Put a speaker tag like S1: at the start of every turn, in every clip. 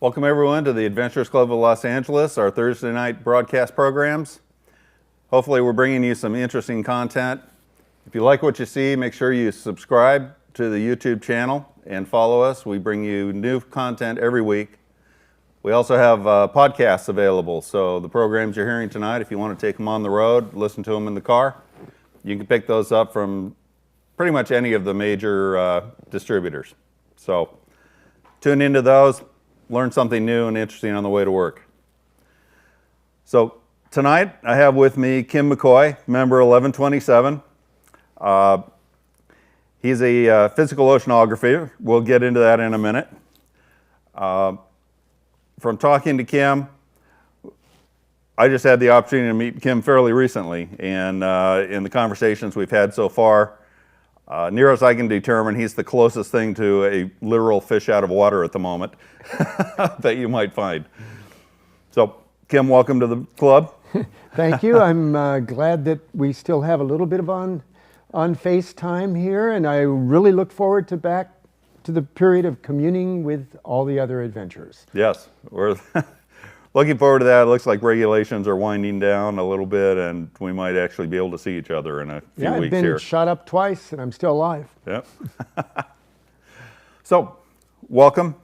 S1: Welcome everyone to the Adventurers Club of Los Angeles, our Thursday night broadcast programs. Hopefully we're bringing you some interesting content. If you like what you see, make sure you subscribe to the YouTube channel and follow us. We bring you new content every week. We also have podcasts available, so the programs you're hearing tonight, if you want to take them on the road, listen to them in the car, you can pick those up from pretty much any of the major distributors. So tune into those, learn something new and interesting on the way to work. So tonight I have with me Kim McCoy, member 1127. He's a physical oceanographer. We'll get into that in a minute. From talking to Kim, I just had the opportunity to meet Kim fairly recently, and in the conversations we've had so far, near as I can determine, he's the closest thing to a literal fish out of water at the moment that you might find. So, Kim, welcome to the club.
S2: Thank you. I'm glad that we still have a little bit of on FaceTime here, and I really look forward to back to the period of communing with all the other adventurers.
S1: Yes, we're looking forward to that. It looks like regulations are winding down a little bit, and we might actually be able to see each other in a few weeks here.
S2: I've been shot up twice, and I'm still alive.
S1: Yep. So, welcome.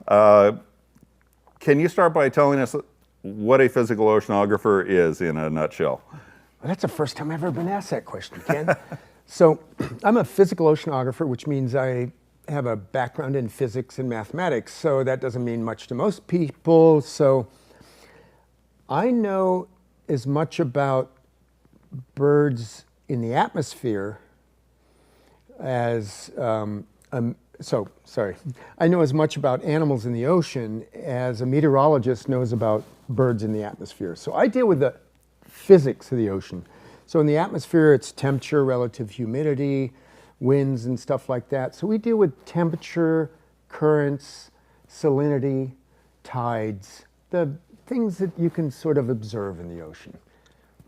S1: Can you start by telling us what a physical oceanographer is in a nutshell?
S2: Well, that's the first time I've ever been asked that question, Ken. So, I'm a physical oceanographer, which means I have a background in physics and mathematics, so that doesn't mean much to most people. So I know as much about birds in the atmosphere as, I know as much about animals in the ocean as a meteorologist knows about birds in the atmosphere. So I deal with the physics of the ocean. So in the atmosphere, it's temperature, relative humidity, winds and stuff like that. So we deal with temperature, currents, salinity, tides, the things that you can sort of observe in the ocean.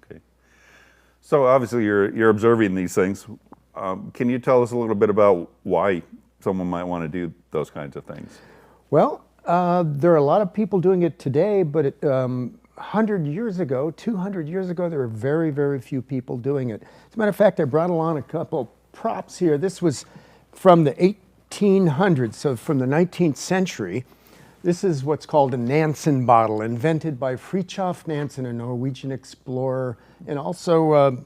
S1: Okay. So obviously you're observing these things. Can you tell us a little bit about why someone might want to do those kinds of things?
S2: Well, there are a lot of people doing it today, but 100 years ago, 200 years ago, there were very, very few people doing it. As a matter of fact, I brought along a couple props here. This was from the 1800s, so from the 19th century. This is what's called a Nansen bottle, invented by Fridtjof Nansen, a Norwegian explorer, and also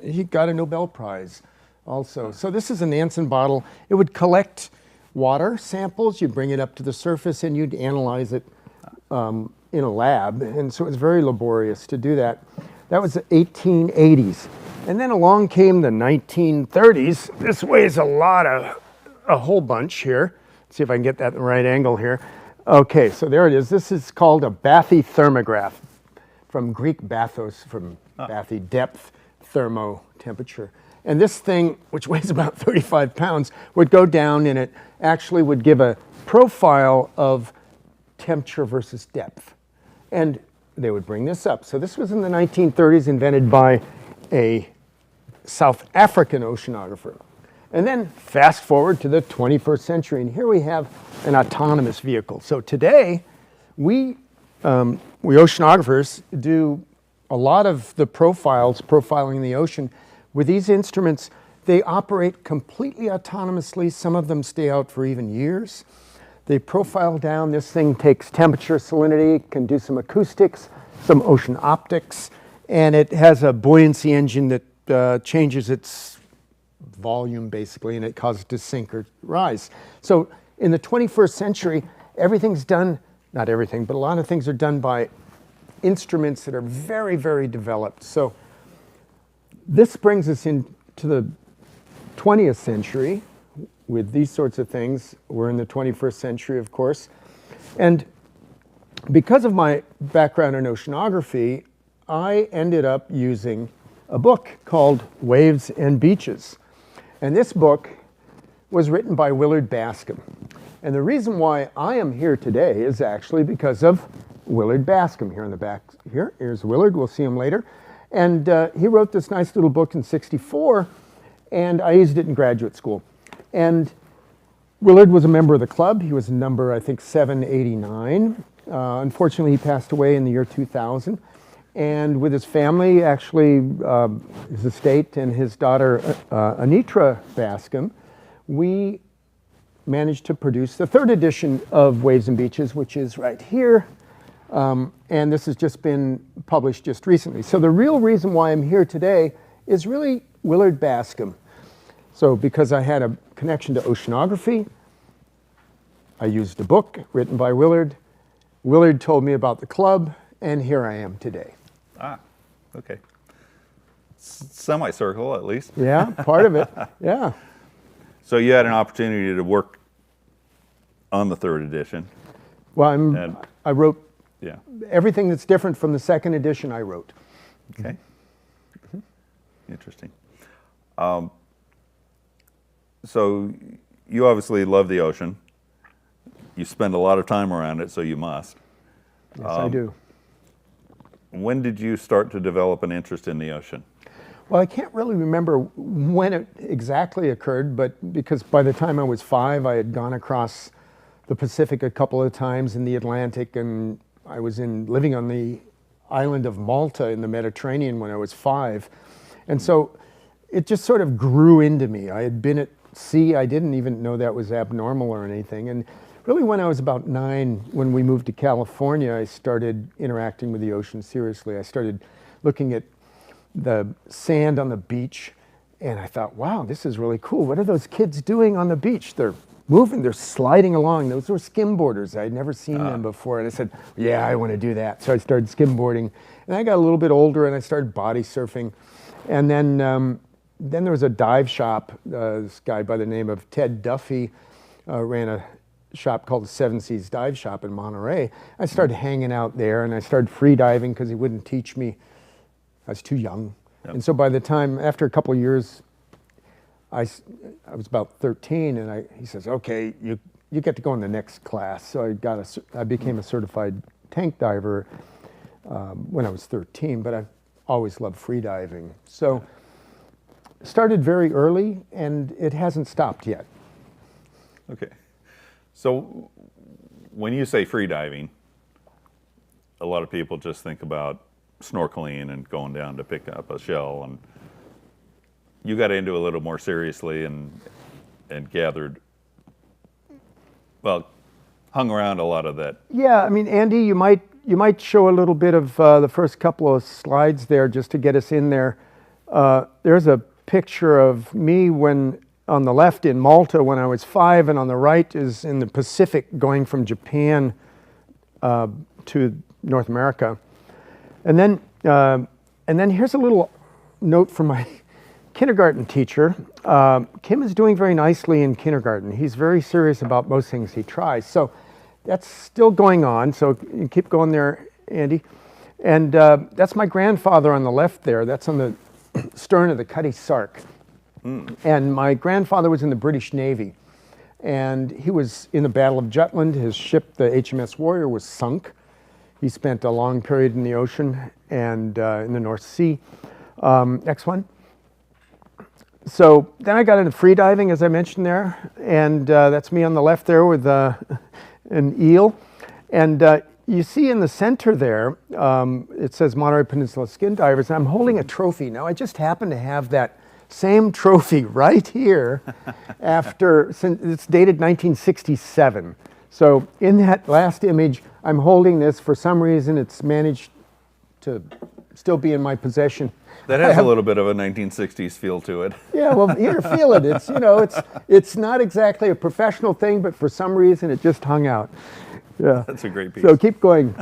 S2: he got a Nobel Prize also. So this is a Nansen bottle. It would collect water samples, you'd bring it up to the surface, and you'd analyze it in a lab, and so it was very laborious to do that. That was the 1880s. And then along came the 1930s. This weighs a whole bunch here. Let's see if I can get that in the right angle here. Okay, so there it is. This is called a bathythermograph, from Greek bathos, from bathy, depth, thermo, temperature. And this thing, which weighs about 35 pounds, would go down and it actually would give a profile of temperature versus depth. And they would bring this up. So this was in the 1930s, invented by a South African oceanographer. And then fast forward to the 21st century, and here we have an autonomous vehicle. So today, we oceanographers do a lot of the profiling the ocean. With these instruments, they operate completely autonomously. Some of them stay out for even years. They profile down. This thing takes temperature, salinity, can do some acoustics, some ocean optics, and it has a buoyancy engine that changes its volume basically, and it causes it to sink or rise. So in the 21st century, everything's done, not everything, but a lot of things are done by instruments that are very, very developed. So this brings us into the 20th century with these sorts of things. We're in the 21st century, of course. And because of my background in oceanography, I ended up using a book called Waves and Beaches. And this book was written by Willard Bascom. And the reason why I am here today is actually because of Willard Bascom. Here in the back, here's Willard, we'll see him later. And he wrote this nice little book in '64, and I used it in graduate school. And Willard was a member of the club. He was number, I think, 789. Unfortunately, he passed away in the year 2000. And with his family, actually, his estate and his daughter, Anitra Bascom, we managed to produce the third edition of Waves and Beaches, which is right here. And this has just been published just recently. So the real reason why I'm here today is really Willard Bascom. So because I had a connection to oceanography, I used a book written by Willard. Willard told me about the club, and here I am today.
S1: Ah, okay. Semicircle, at least.
S2: Yeah, part of it, yeah.
S1: So you had an opportunity to work on the third edition.
S2: Well, I wrote
S1: Yeah.
S2: everything that's different from the second edition I wrote.
S1: Okay. Interesting. So you obviously love the ocean. You spend a lot of time around it, so you must.
S2: Yes, I do.
S1: When did you start to develop an interest in the ocean?
S2: Well, I can't really remember when it exactly occurred, but because by the time I was 5, I had gone across the Pacific a couple of times, in the Atlantic, and I was living on the island of Malta in the Mediterranean when I was 5. And so it just sort of grew into me. I had been at sea. I didn't even know that was abnormal or anything. And really when I was about 9, when we moved to California, I started interacting with the ocean seriously. I started looking at the sand on the beach, and I thought, wow, this is really cool. What are those kids doing on the beach? They're moving, they're sliding along. Those were skimboarders. I'd never seen them before. And I said, yeah, I want to do that. So I started skimboarding. And I got a little bit older and I started body surfing. And then there was a dive shop. This guy by the name of Ted Duffy ran a shop called the Seven Seas Dive Shop in Monterey. I started hanging out there and I started free diving because he wouldn't teach me. I was too young.
S1: Yep.
S2: And so by the time, after a couple of years, I was about 13, and he says, okay, you get to go in the next class. So I became a certified tank diver when I was 13, but I've always loved free diving. So started very early, and it hasn't stopped yet.
S1: Okay. So when you say free diving, a lot of people just think about snorkeling and going down to pick up a shell, and you got into it a little more seriously and gathered, well, hung around a lot of that.
S2: Yeah, I mean, Andy, you might show a little bit of the first couple of slides there just to get us in there. There's a picture of me when on the left in Malta when I was 5, and on the right is in the Pacific going from Japan to North America. And then here's a little note from my kindergarten teacher. Kim is doing very nicely in kindergarten. He's very serious about most things he tries. So that's still going on. So you keep going there, Andy. And that's my grandfather on the left there. That's on the stern of the Cutty Sark. And my grandfather was in the British Navy. And he was in the Battle of Jutland. His ship, the HMS Warrior, was sunk. He spent a long period in the ocean and in the North Sea. Next one. So then I got into free diving, as I mentioned there, and that's me on the left there with an eel. And you see in the center there, it says Monterey Peninsula Skin Divers, and I'm holding a trophy. Now, I just happen to have that same trophy right here since it's dated 1967. So in that last image, I'm holding this. For some reason, it's managed to still be in my possession.
S1: That has a little bit of a 1960s feel to it.
S2: Yeah, well, here, feel it. It's, it's not exactly a professional thing, but for some reason, it just hung out. Yeah.
S1: That's a great piece.
S2: So keep going.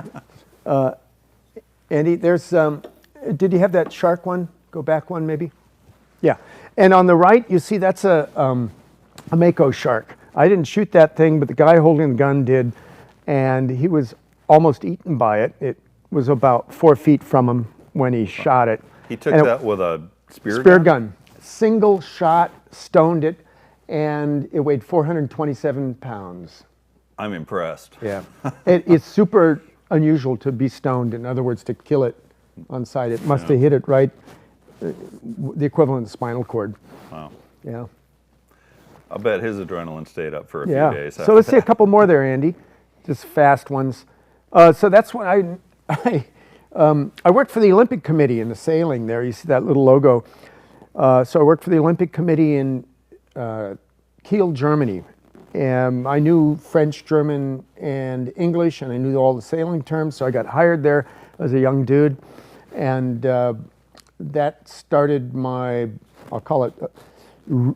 S2: Andy, there's, did you have that shark one? Go back one, maybe? Yeah. And on the right, you see that's a mako shark. I didn't shoot that thing, but the guy holding the gun did, and he was almost eaten by it. It was about 4 feet from him when he shot it.
S1: He took that with a spear gun?
S2: Spear gun. Single shot, stoned it, and it weighed 427 pounds.
S1: I'm impressed.
S2: Yeah. It's super unusual to be stoned. In other words, to kill it on sight. It must have hit it right, the equivalent of spinal cord.
S1: Wow.
S2: Yeah.
S1: I bet his adrenaline stayed up for a few days.
S2: So let's see a couple more there, Andy. Just fast ones. So that's when I worked for the Olympic Committee in the sailing there. You see that little logo. So I worked for the Olympic Committee in Kiel, Germany. And I knew French, German, and English, and I knew all the sailing terms. So I got hired there as a young dude. And that started my, I'll call it,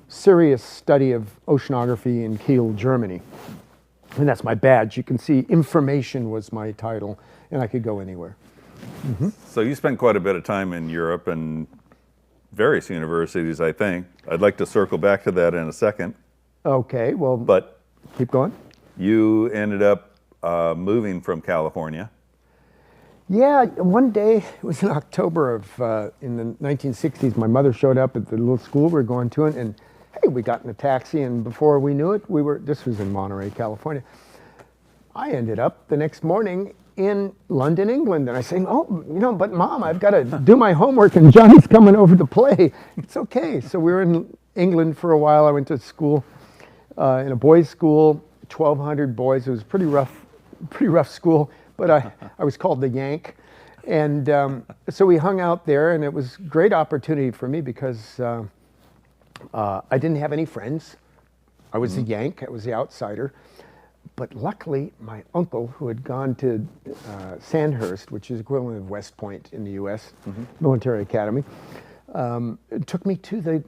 S2: serious study of oceanography in Kiel, Germany. And that's my badge. You can see information was my title, and I could go anywhere. Mm-hmm.
S1: So you spent quite a bit of time in Europe and various universities, I think. I'd like to circle back to that in a second.
S2: Okay, well,
S1: But
S2: keep going.
S1: you ended up moving from California.
S2: Yeah, one day, it was in October of, in the 1960s, my mother showed up at the little school we were going to, and hey, we got in a taxi, and before we knew it, this was in Monterey, California. I ended up the next morning in London, England, and I say, oh, but Mom, I've got to do my homework, and Johnny's coming over to play. It's okay. So we were in England for a while. I went to school in a boys' school, 1,200 boys. It was pretty rough school, but I was called the Yank. And so we hung out there, and it was a great opportunity for me because I didn't have any friends. I was the Yank. I was the outsider. But luckily, my uncle, who had gone to Sandhurst, which is equivalent of West Point in the U.S. Military Academy, took me to the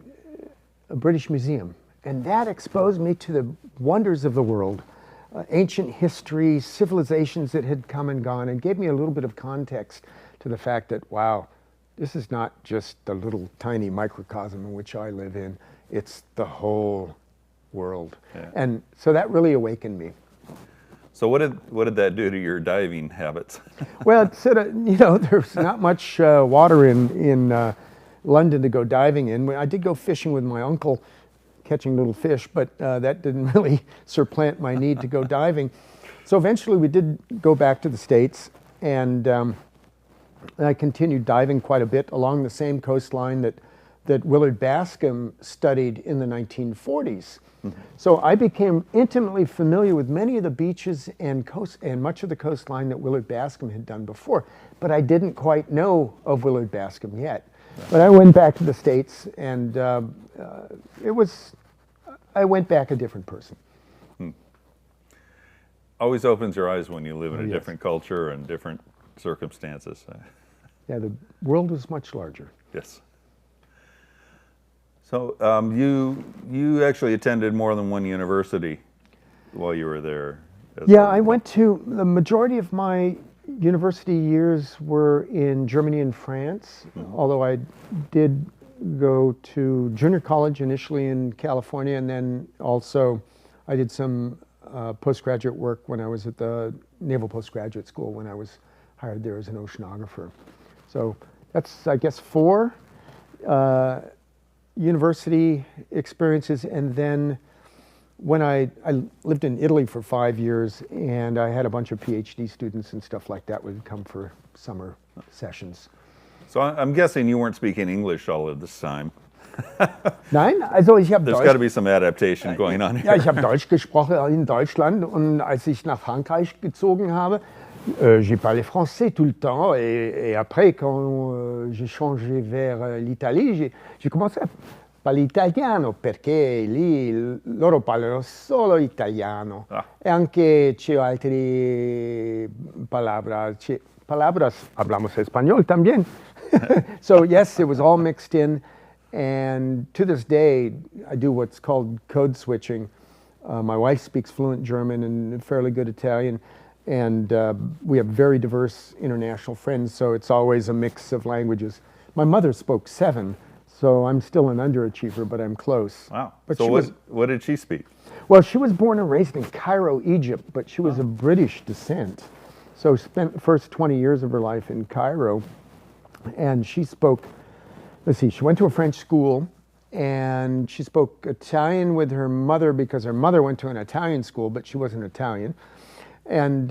S2: British Museum. And that exposed me to the wonders of the world, ancient history, civilizations that had come and gone, and gave me a little bit of context to the fact that, wow, this is not just the little tiny microcosm in which I live in, it's the whole world. Yeah. And so that really awakened me.
S1: So what did that do to your diving habits?
S2: Well, there's not much water in London to go diving in. I did go fishing with my uncle, catching little fish, but that didn't really supplant my need to go diving. So eventually we did go back to the States, and I continued diving quite a bit along the same coastline that Willard Bascom studied in the 1940s. So I became intimately familiar with many of the beaches and much of the coastline that Willard Bascom had done before, but I didn't quite know of Willard Bascom yet. But I went back to the States, and I went back a different person.
S1: Always opens your eyes when you live in a
S2: Yes.
S1: different culture and different circumstances.
S2: Yeah, the world was much larger.
S1: Yes. So you actually attended more than one university while you were there.
S2: Yeah, I went to, the majority of my university years were in Germany and France, although I did go to junior college initially in California, and then also I did some postgraduate work when I was at the Naval Postgraduate School when I was hired there as an oceanographer. So that's, I guess, 4 university experiences, and then when I lived in Italy for 5 years, and I had a bunch of PhD students and stuff like that would come for summer sessions.
S1: So I'm guessing you weren't speaking English all of this time.
S2: Nein, also ich habe
S1: There's
S2: Deutsch.
S1: got to be some adaptation going on here.
S2: Ja, ich habe Deutsch gesprochen in Deutschland, und als ich nach Frankreich gezogen habe, j'ai parlé français tout le temps, et après quand j'ai changé vers l'Italie, j'ai commencé a parlare italiano, perché lì loro parlano solo italiano. E anche c'è altre palabras, hablamos español también. So yes, it was all mixed in, and to this day I do what's called code switching. My wife speaks fluent German and fairly good Italian, and we have very diverse international friends, so it's always a mix of languages. My mother spoke 7, so I'm still an underachiever, but I'm close.
S1: Wow.
S2: But
S1: so
S2: she
S1: what did she speak?
S2: Well, she was born and raised in Cairo, Egypt, but she was of British descent. So spent the first 20 years of her life in Cairo, and she spoke, let's see, she went to a French school, and she spoke Italian with her mother because her mother went to an Italian school, but she wasn't Italian, and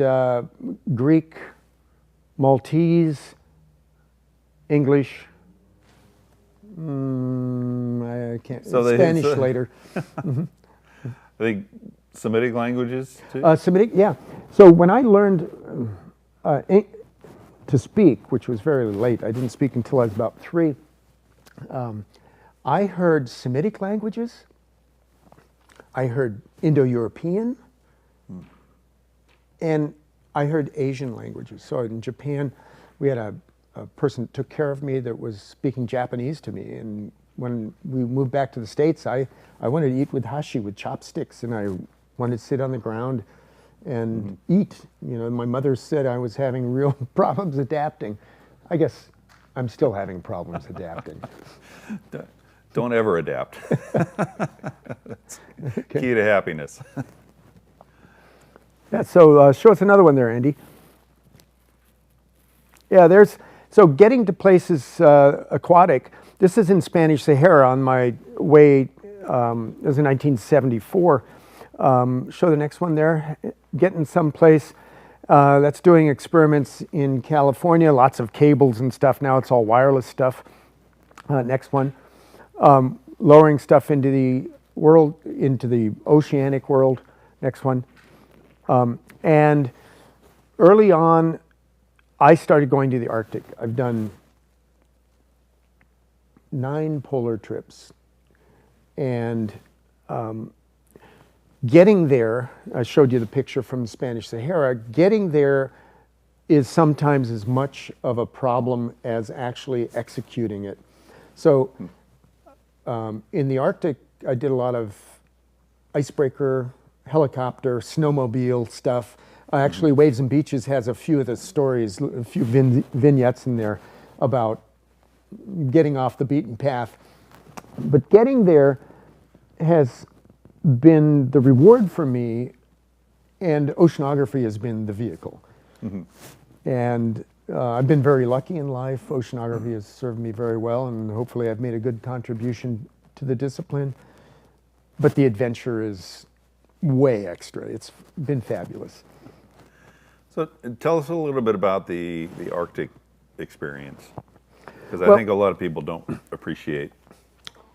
S2: Greek, Maltese, English, I can't, Spanish later.
S1: I think Semitic languages too?
S2: Semitic, yeah. So when I learned to speak, which was very late. I didn't speak until I was about 3. I heard Semitic languages. I heard Indo-European. And I heard Asian languages. So in Japan, we had a person that took care of me that was speaking Japanese to me. And when we moved back to the States, I wanted to eat with hashi, with chopsticks, and I wanted to sit on the ground and eat. You know, my mother said I was having real problems adapting. I guess I'm still having problems adapting.
S1: Don't ever adapt.
S2: Okay.
S1: Key to happiness.
S2: Yeah, so show us another one there, Andy. Yeah, so getting to places aquatic. This is in Spanish Sahara on my way, it was in 1974. Show the next one there. Getting someplace that's doing experiments in California, lots of cables and stuff. Now it's all wireless stuff. Next one. Lowering stuff into the world, into the oceanic world. Next one. And early on, I started going to the Arctic. I've done 9 polar trips. And getting there, I showed you the picture from the Spanish Sahara, getting there is sometimes as much of a problem as actually executing it. So in the Arctic, I did a lot of icebreaker, helicopter, snowmobile stuff. Actually, Waves and Beaches has a few of the stories, a few vignettes in there about getting off the beaten path. But getting there has been the reward for me, and oceanography has been the vehicle. And I've been very lucky in life. Oceanography has served me very well, and hopefully I've made a good contribution to the discipline. But the adventure is way extra. It's been fabulous.
S1: So tell us a little bit about the Arctic experience, because I
S2: Well,
S1: think a lot of people don't appreciate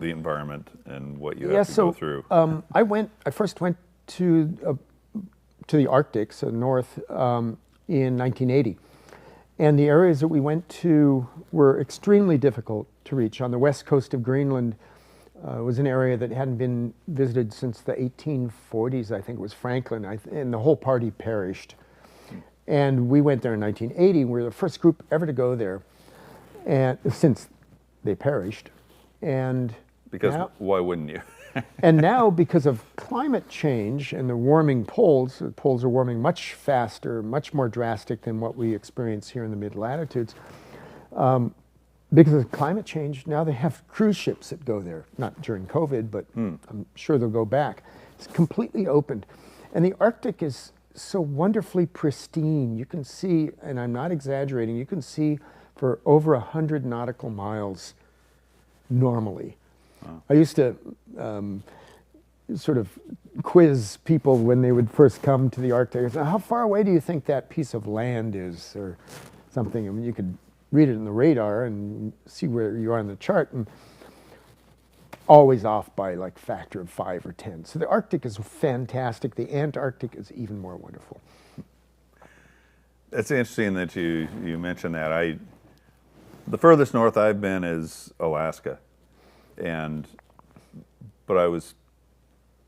S1: the environment and what you
S2: yeah,
S1: have to
S2: so
S1: go through.
S2: I first went to the Arctic, so north, in 1980. And the areas that we went to were extremely difficult to reach. On the west coast of Greenland was an area that hadn't been visited since the 1840s, I think it was Franklin, and the whole party perished. And we went there in 1980. We were the first group ever to go there, and since they perished. And
S1: Because
S2: now,
S1: why wouldn't you?
S2: and now, because of climate change and the warming poles, the poles are warming much faster, much more drastic than what we experience here in the mid-latitudes. Because of climate change, now they have cruise ships that go there. Not during COVID, but I'm sure they'll go back. It's completely opened. And the Arctic is so wonderfully pristine. You can see, and I'm not exaggerating, you can see for over 100 nautical miles normally. I used to sort of quiz people when they would first come to the Arctic. I said, how far away do you think that piece of land is, or something? I mean, you could read it in the radar and see where you are on the chart, and always off by like factor of 5 or 10. So the Arctic is fantastic. The Antarctic is even more wonderful.
S1: It's interesting that you mentioned that. The furthest north I've been is Alaska. But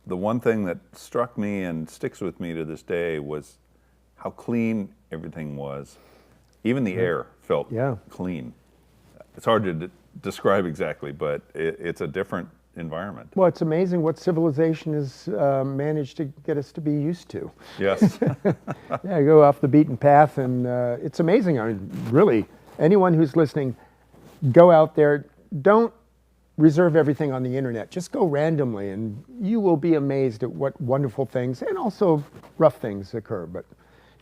S1: the one thing that struck me and sticks with me to this day was how clean everything was. Even the air felt clean. It's hard to describe exactly, but it's a different environment.
S2: Well, it's amazing what civilization has managed to get us to be used to.
S1: Yes.
S2: Yeah, go off the beaten path, and it's amazing. I mean, really, anyone who's listening, go out there. Don't reserve everything on the internet. Just go randomly, and you will be amazed at what wonderful things and also rough things occur. But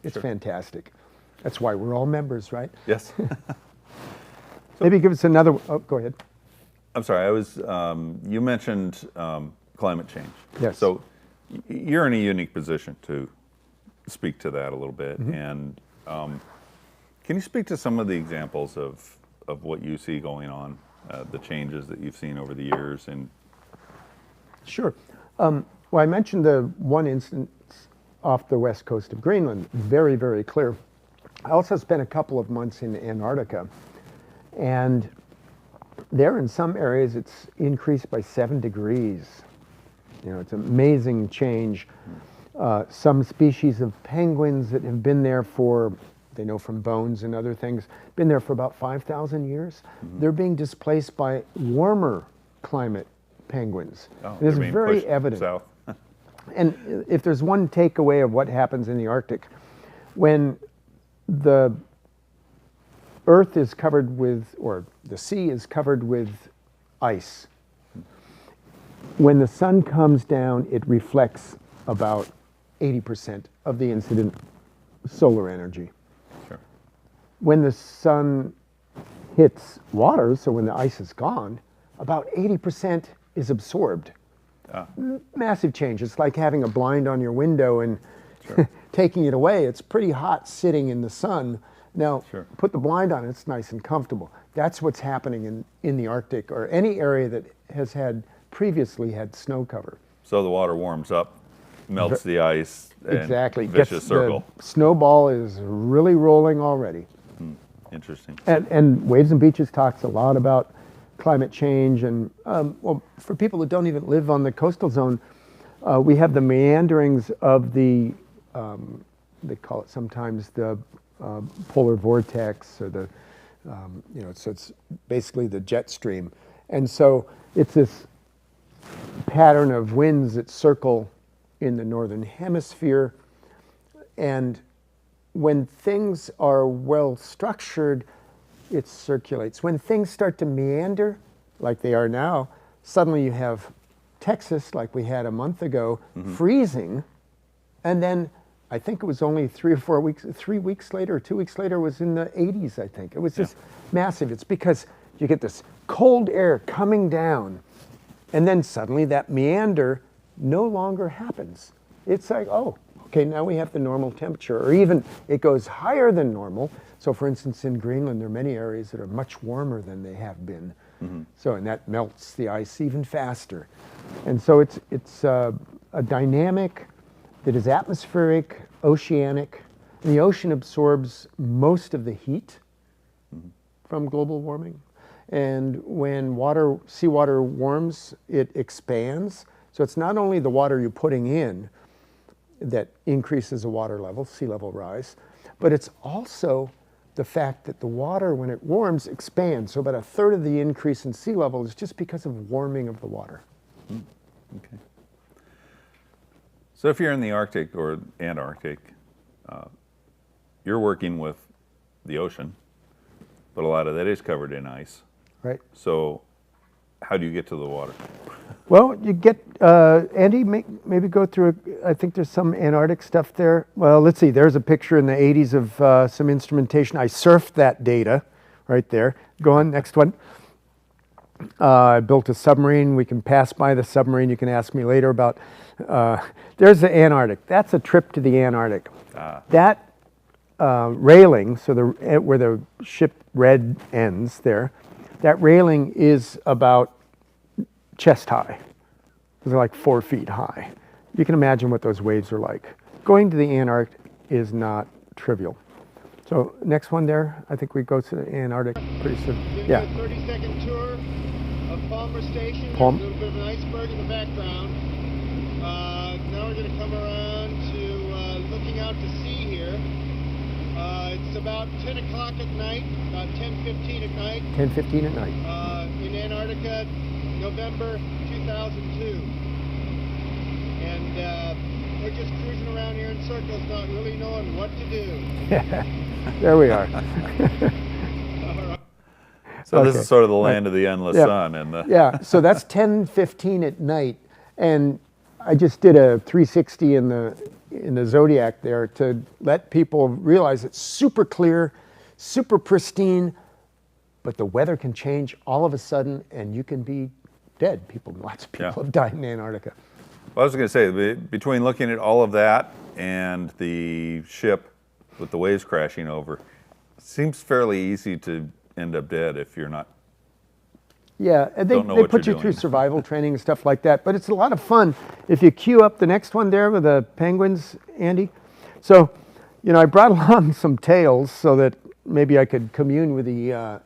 S2: it's fantastic. That's why we're all members, right?
S1: Yes.
S2: Maybe give us another. Oh, go ahead.
S1: I'm sorry. You mentioned climate change.
S2: Yes.
S1: So you're in a unique position to speak to that a little bit. And can you speak to some of the examples of what you see going on, the changes that you've seen over the years? And
S2: Sure. Well, I mentioned the one instance off the west coast of Greenland, very, very clear. I also spent a couple of months in Antarctica, and there in some areas it's increased by 7 degrees. You know, it's an amazing change. Some species of penguins that have been there for, they know from bones and other things, been there for about 5,000 years. They're being displaced by warmer climate penguins.
S1: Oh,
S2: This is
S1: they're being
S2: very
S1: pushed
S2: evident.
S1: south.
S2: And if there's one takeaway of what happens in the Arctic, when the Earth is covered with, or the sea is covered with ice, when the sun comes down, it reflects about 80% of the incident solar energy.
S1: Sure.
S2: When the sun hits water, so when the ice is gone, about 80% is absorbed. Massive change. It's like having a blind on your window and
S1: Sure.
S2: taking it away. It's pretty hot sitting in the sun. Now,
S1: Sure.
S2: put the blind on, it's nice and comfortable. That's what's happening in the Arctic or any area that has previously had snow cover.
S1: So the water warms up, melts the ice, and
S2: Exactly.
S1: vicious circle.
S2: The snowball is really rolling already.
S1: Interesting.
S2: And Waves and Beaches talks a lot about climate change. And well, for people that don't even live on the coastal zone, we have the meanderings of the, they call it sometimes the polar vortex, or the, you know, so it's basically the jet stream. And so it's this pattern of winds that circle in the northern hemisphere. And when things are well structured, it circulates. When things start to meander, like they are now, suddenly you have Texas, like we had a month ago, freezing, and then I think it was only 3 or 4 weeks, 3 weeks later, or 2 weeks later, was in the 80s, I think. It was just massive. It's because you get this cold air coming down, and then suddenly that meander no longer happens. It's like, oh, okay, now we have the normal temperature, or even it goes higher than normal. So for instance, in Greenland, there are many areas that are much warmer than they have been. So, and that melts the ice even faster. And so it's a dynamic that is atmospheric, oceanic, and the ocean absorbs most of the heat from global warming. And when seawater warms, it expands. So it's not only the water you're putting in that increases the water level, sea level rise, but it's also the fact that the water, when it warms, expands. So about a third of the increase in sea level is just because of warming of the water.
S1: Okay. So if you're in the Arctic or Antarctic, you're working with the ocean, but a lot of that is covered in ice.
S2: Right.
S1: So how do you get to the water?
S2: Well, you get, Andy, maybe go through, I think there's some Antarctic stuff there. Well, let's see, there's a picture in the 80s of some instrumentation. I surfed that data right there. Go on, next one. I built a submarine. We can pass by the submarine. You can ask me later about, there's the Antarctic. That's a trip to the Antarctic. That railing, so where the ship red ends there, that railing is about chest high. They're like 4 feet high. You can imagine what those waves are like. Going to the Antarctic is not trivial. So next one there, I think we go to the Antarctic pretty soon. Yeah.
S3: A 30-second tour of Palmer Station.
S2: Palm.
S3: There's a little bit of an iceberg in the background. Now we're going to come around to looking out to sea here. It's about 10 o'clock at night, about 10:15 at night.
S2: 10:15 at night.
S3: In Antarctica, November 2002. And we're just cruising around here in circles, not really knowing what to do.
S2: There we are.
S1: So this
S2: Okay.
S1: is sort of the land of the endless
S2: Yeah.
S1: sun. And the
S2: Yeah, so that's 10:15 at night, and I just did a 360 in the Zodiac there to let people realize it's super clear, super pristine, but the weather can change all of a sudden, and you can be dead. Lots of people
S1: Yeah.
S2: have died in Antarctica.
S1: Well, I was going to say, between looking at all of that and the ship with the waves crashing over, it seems fairly easy to end up dead if you're not.
S2: Yeah, and they
S1: Don't know what
S2: put you
S1: you're
S2: through
S1: doing.
S2: survival training and stuff like that, but it's a lot of fun. If you queue up the next one there with the penguins, Andy. So I brought along some tails so that maybe I could commune with the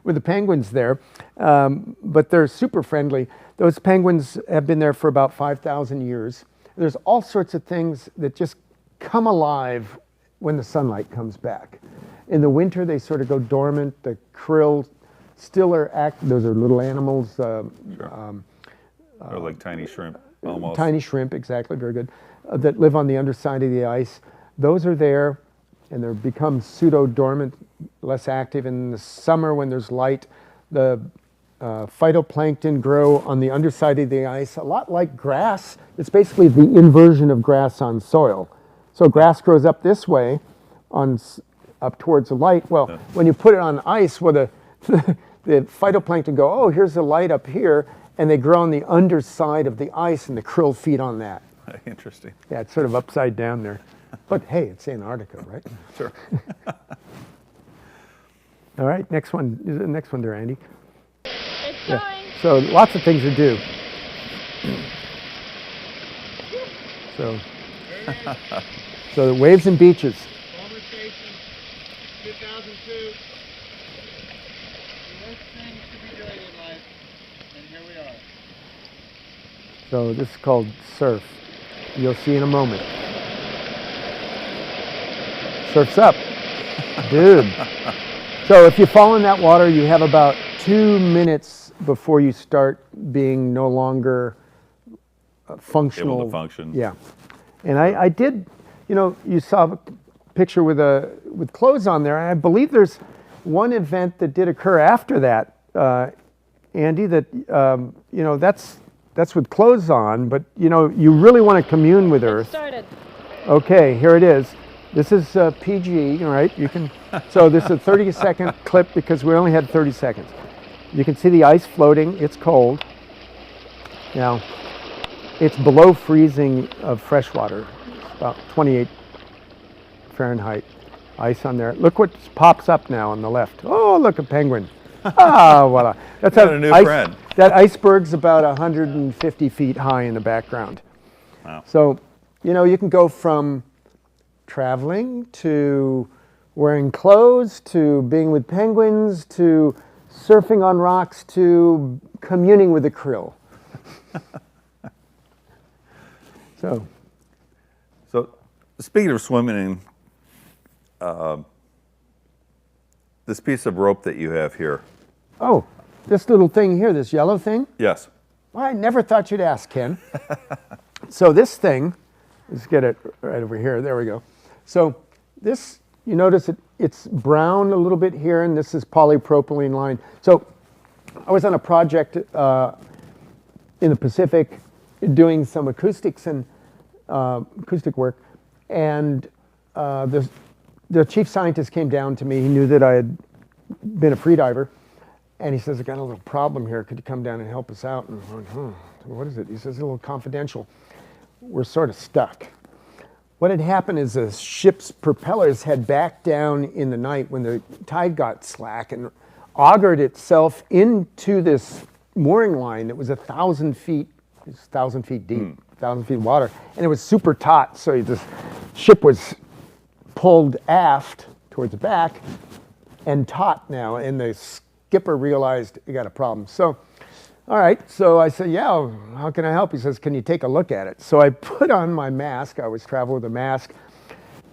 S2: with the penguins there, but they're super friendly. Those penguins have been there for about 5,000 years. There's all sorts of things that just come alive when the sunlight comes back. In the winter, they sort of go dormant. The krill still are active. Those are little animals.
S1: They're like tiny shrimp, almost.
S2: Tiny shrimp, exactly, very good, that live on the underside of the ice. Those are there, and they become pseudo-dormant, less active. In the summer when there's light, the phytoplankton grow on the underside of the ice, a lot like grass. It's basically the inversion of grass on soil. So grass grows up this way, up towards the light. Well, when you put it on ice, well, the phytoplankton go, oh, here's the light up here, and they grow on the underside of the ice, and the krill feed on that.
S1: Interesting.
S2: Yeah, it's sort of upside down there. But hey, it's Antarctica, right?
S1: Sure.
S2: All right, next one. Is the next one there, Andy?
S4: It's going.
S2: So lots of things to do. So the waves and beaches.
S3: Palmer Station, 2002. The worst things to be doing in life, and here we are.
S2: So this is called surf. You'll see in a moment. Surf's up. Dude. So if you fall in that water, you have about 2 minutes before you start being no longer functional.
S1: Able to function.
S2: Yeah. And I did, you saw a picture with clothes on there. I believe there's one event that did occur after that, Andy, that, that's with clothes on, but you really want to commune with Earth.
S4: Started.
S2: Okay, here it is. This is PG, right? You can. So this is a 30-second clip because we only had 30 seconds. You can see the ice floating. It's cold. Now, it's below freezing of fresh water. It's about 28 Fahrenheit. Ice on there. Look what pops up now on the left. Oh, look, a penguin. Ah, voila. That's
S1: a new friend.
S2: That iceberg's about 150 feet high in the background.
S1: Wow.
S2: So, you can go from traveling to wearing clothes to being with penguins to surfing on rocks to communing with the krill. So
S1: speaking of swimming, this piece of rope that you have here.
S2: Oh, this little thing here, this yellow thing?
S1: Yes.
S2: Well, I never thought you'd ask, Ken. So this thing, let's get it right over here. There we go. So this, you notice it's brown a little bit here, and this is polypropylene line. So I was on a project in the Pacific doing some acoustics and acoustic work, and the chief scientist came down to me. He knew that I had been a freediver, and he says, I got a little problem here. Could you come down and help us out? And I went, what is it? He says, a little confidential. We're sort of stuck. What had happened is the ship's propellers had backed down in the night when the tide got slack and augured itself into this mooring line that was 1,000 feet, it was 1,000 feet deep, 1,000 feet of water, and it was super taut. So the ship was pulled aft towards the back and taut now, and the skipper realized he got a problem. So, all right, so I said, yeah, how can I help? He says, can you take a look at it? So I put on my mask. I always travel with a mask.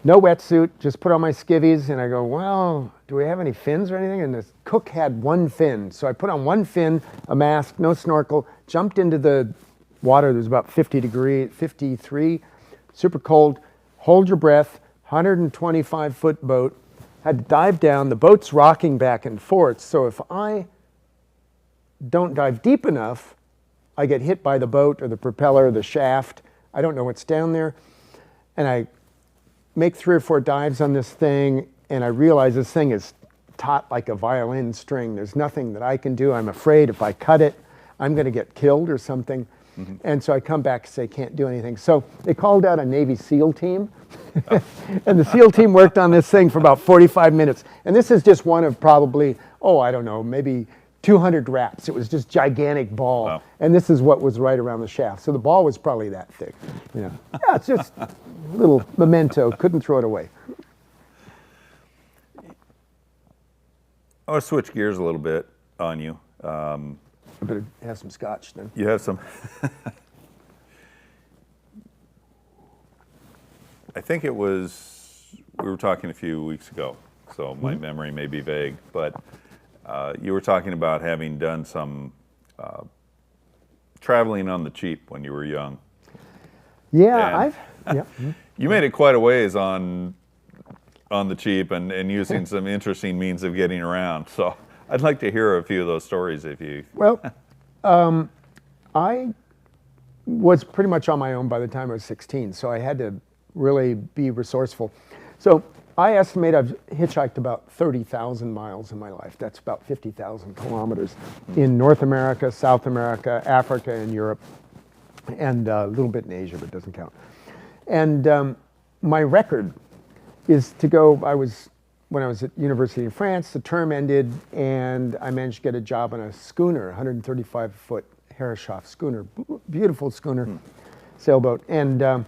S2: No wetsuit, just put on my skivvies, and I go, well, do we have any fins or anything? And the cook had one fin. So I put on one fin, a mask, no snorkel, jumped into the water. It was about 53, super cold. Hold your breath, 125-foot boat. Had to dive down. The boat's rocking back and forth. So if I don't dive deep enough, I get hit by the boat or the propeller or the shaft. I don't know what's down there. And I make 3 or 4 dives on this thing, and I realize this thing is taut like a violin string. There's nothing that I can do. I'm afraid if I cut it, I'm going to get killed or something. Mm-hmm. And so I come back and say, can't do anything. So they called out a Navy SEAL team. And the SEAL team worked on this thing for about 45 minutes. And this is just one of probably, I don't know, maybe 200 wraps. It was just gigantic ball.
S1: Wow.
S2: And this is what was right around the shaft. So the ball was probably that thick. Yeah, it's just a little memento. Couldn't throw it away.
S1: I want to switch gears a little bit on you.
S2: I better have some scotch then.
S1: You have some. I think it was, we were talking a few weeks ago, so my memory may be vague, but you were talking about having done some traveling on the cheap when you were young.
S2: Yeah,
S1: And you made it quite a ways on the cheap and using some interesting means of getting around. So I'd like to hear a few of those stories if you...
S2: Well, I was pretty much on my own by the time I was 16, so I had to really be resourceful. So I estimate I've hitchhiked about 30,000 miles in my life. That's about 50,000 kilometers in North America, South America, Africa, and Europe, and a little bit in Asia, but it doesn't count. And my record is to go, when I was at university in France, the term ended, and I managed to get a job on a schooner, 135-foot Herreshoff schooner, beautiful schooner, sailboat. And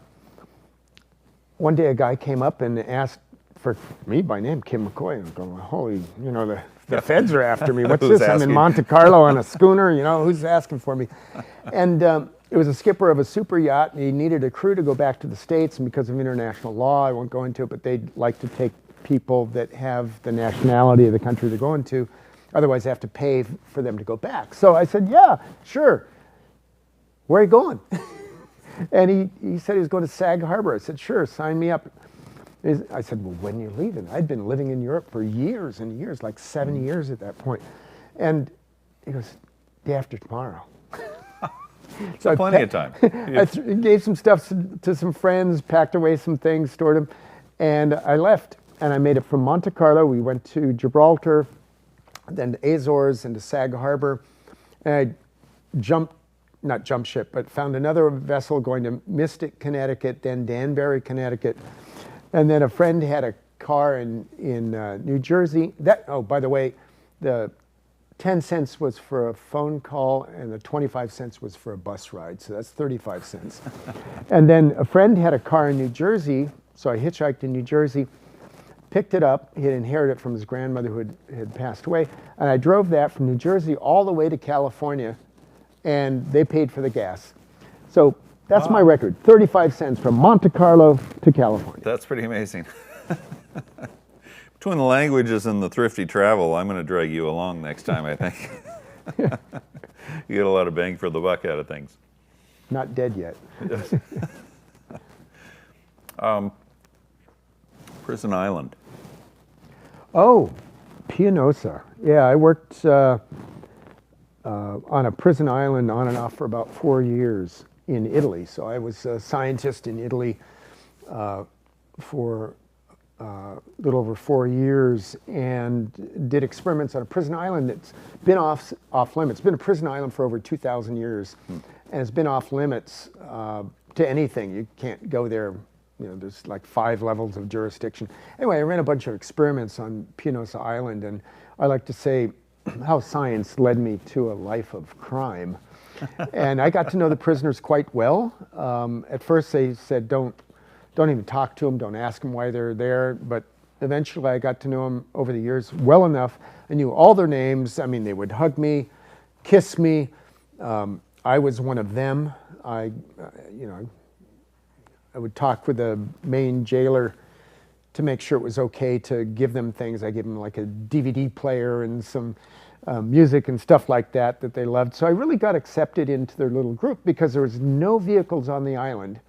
S2: one day a guy came up and asked for me by name, Kim McCoy. And I'm going, holy, the feds are after me. What's
S1: Who's
S2: this? I'm in
S1: asking?
S2: Monte Carlo on a schooner, who's asking for me? And it was a skipper of a super yacht, and he needed a crew to go back to the States, and because of international law, I won't go into it, but they'd like to take people that have the nationality of the country they're going to, otherwise they have to pay for them to go back. So I said, yeah, sure. Where are you going? And he said he was going to Sag Harbor. I said, sure, sign me up. I said, well, when are you leaving? I'd been living in Europe for years and years, like 7 years at that point. And he goes, day after tomorrow. So
S1: Plenty of time.
S2: I gave some stuff to some friends, packed away some things, stored them, and I left. And I made it from Monte Carlo. We went to Gibraltar, then to Azores and to Sag Harbor. And I not jump ship, but found another vessel going to Mystic, Connecticut, then Danbury, Connecticut. And then a friend had a car in New Jersey. Oh, by the way, the 10 cents was for a phone call and the 25 cents was for a bus ride. So that's 35 cents. And then a friend had a car in New Jersey. So I hitchhiked in New Jersey, picked it up. He had inherited it from his grandmother who had passed away. And I drove that from New Jersey all the way to California, and they paid for the gas. So that's my record, 35 cents from Monte Carlo to California.
S1: That's pretty amazing. Between the languages and the thrifty travel, I'm going to drag you along next time, I think. You get a lot of bang for the buck out of things.
S2: Not dead yet.
S1: Prison Island.
S2: Oh, Pianosa. Yeah, I worked on a prison island on and off for about 4 years in Italy. So I was a scientist in Italy for a little over 4 years and did experiments on a prison island that's been off limits. It's been a prison island for over 2,000 years, and it's been off limits to anything. You can't go there. There's like 5 levels of jurisdiction. Anyway, I ran a bunch of experiments on Pianosa Island, and I like to say how science led me to a life of crime. And I got to know the prisoners quite well. At first they said, don't even talk to them, don't ask them why they're there. But eventually I got to know them over the years well enough. I knew all their names. I mean, they would hug me, kiss me. I was one of them. I would talk with the main jailer to make sure it was okay to give them things. I gave them like a DVD player and some music and stuff like that they loved. So I really got accepted into their little group because there was no vehicles on the island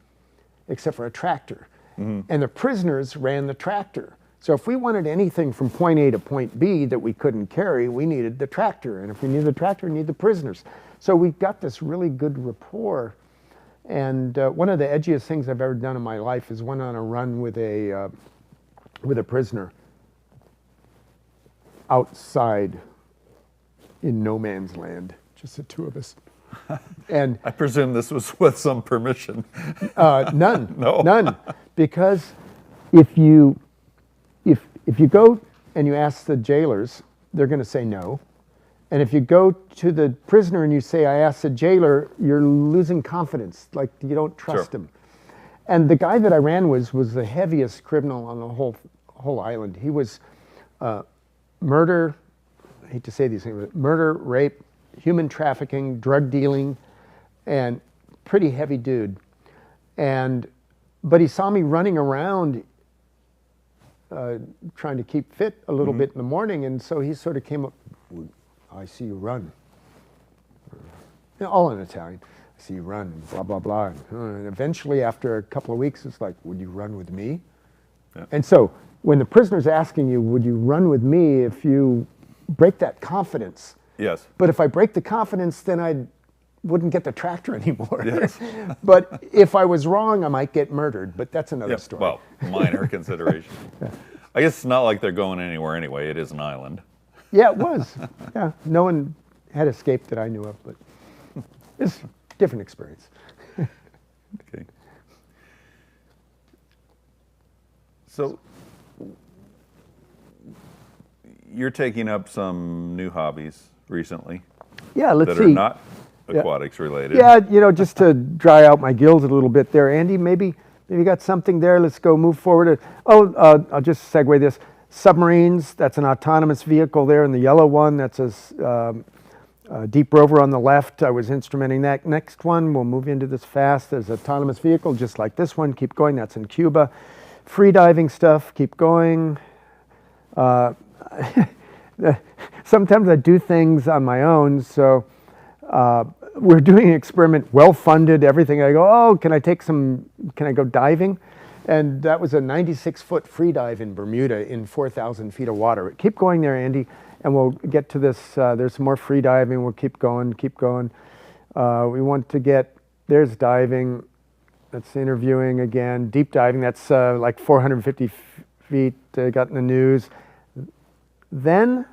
S2: except for a tractor. And the prisoners ran the tractor. So if we wanted anything from point A to point B that we couldn't carry, we needed the tractor. And if we needed the tractor, we needed the prisoners. So we got this really good rapport. And one of the edgiest things I've ever done in my life is went on a run with a prisoner outside in no man's land, just the two of us. And
S1: I presume this was with some permission.
S2: none,
S1: No.
S2: none, because if you go and you ask the jailers, they're going to say no, And if you go to the prisoner and you say, I asked the jailer, you're losing confidence, like you don't trust him. And the guy that I ran was the heaviest criminal on the whole island. He was murder, I hate to say these things, but murder, rape, human trafficking, drug dealing, and pretty heavy dude. But he saw me running around trying to keep fit a little bit in the morning, and so he sort of came up, I see you run. All in Italian. I see you run, blah, blah, blah. And eventually, after a couple of weeks, it's like, would you run with me? Yeah. And so when the prisoner's asking you, would you run with me if you break that confidence?
S1: Yes.
S2: But if I break the confidence, then I wouldn't get the tractor anymore.
S1: Yes.
S2: But if I was wrong, I might get murdered. But that's another story.
S1: Well, minor consideration. Yeah. I guess it's not like they're going anywhere anyway. It is an island.
S2: Yeah, it was. Yeah, no one had escaped that I knew of, but it's a different experience.
S1: Okay. So you're taking up some new hobbies recently.
S2: Yeah, let's see.
S1: That are not aquatics related.
S2: Yeah, just to dry out my gills a little bit there. Andy, maybe you got something there. Let's go move forward. I'll just segue this. Submarines, that's an autonomous vehicle there, and the yellow one, that's a deep rover on the left. I was instrumenting that. Next one, we'll move into this fast. There's an autonomous vehicle just like this one. Keep going, that's in Cuba. Free diving stuff, keep going. Sometimes I do things on my own, so we're doing an experiment, well-funded, everything. I go, can I go diving? And that was a 96-foot free dive in Bermuda in 4,000 feet of water. Keep going there, Andy, and we'll get to this. There's some more free diving. We'll keep going. We want to get, there's diving. That's interviewing again. Deep diving, that's like 450 feet, got in the news. Then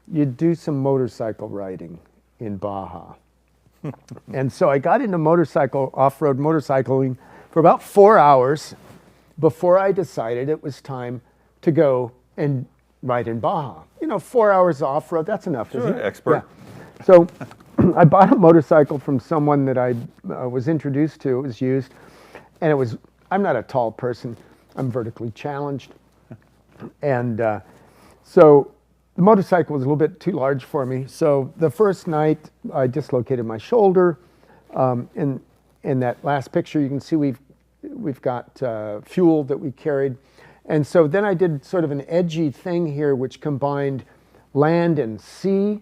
S2: you do some motorcycle riding in Baja. And so I got into off-road motorcycling for about 4 hours before I decided it was time to go and ride in Baja. 4 hours off-road, that's enough, isn't it?
S1: Expert.
S2: Yeah. So I bought a motorcycle from someone that I was introduced to. It was used, and I'm not a tall person. I'm vertically challenged. And so the motorcycle was a little bit too large for me. So the first night, I dislocated my shoulder. In that last picture, you can see we've got fuel that we carried. And so then I did sort of an edgy thing here, which combined land and sea.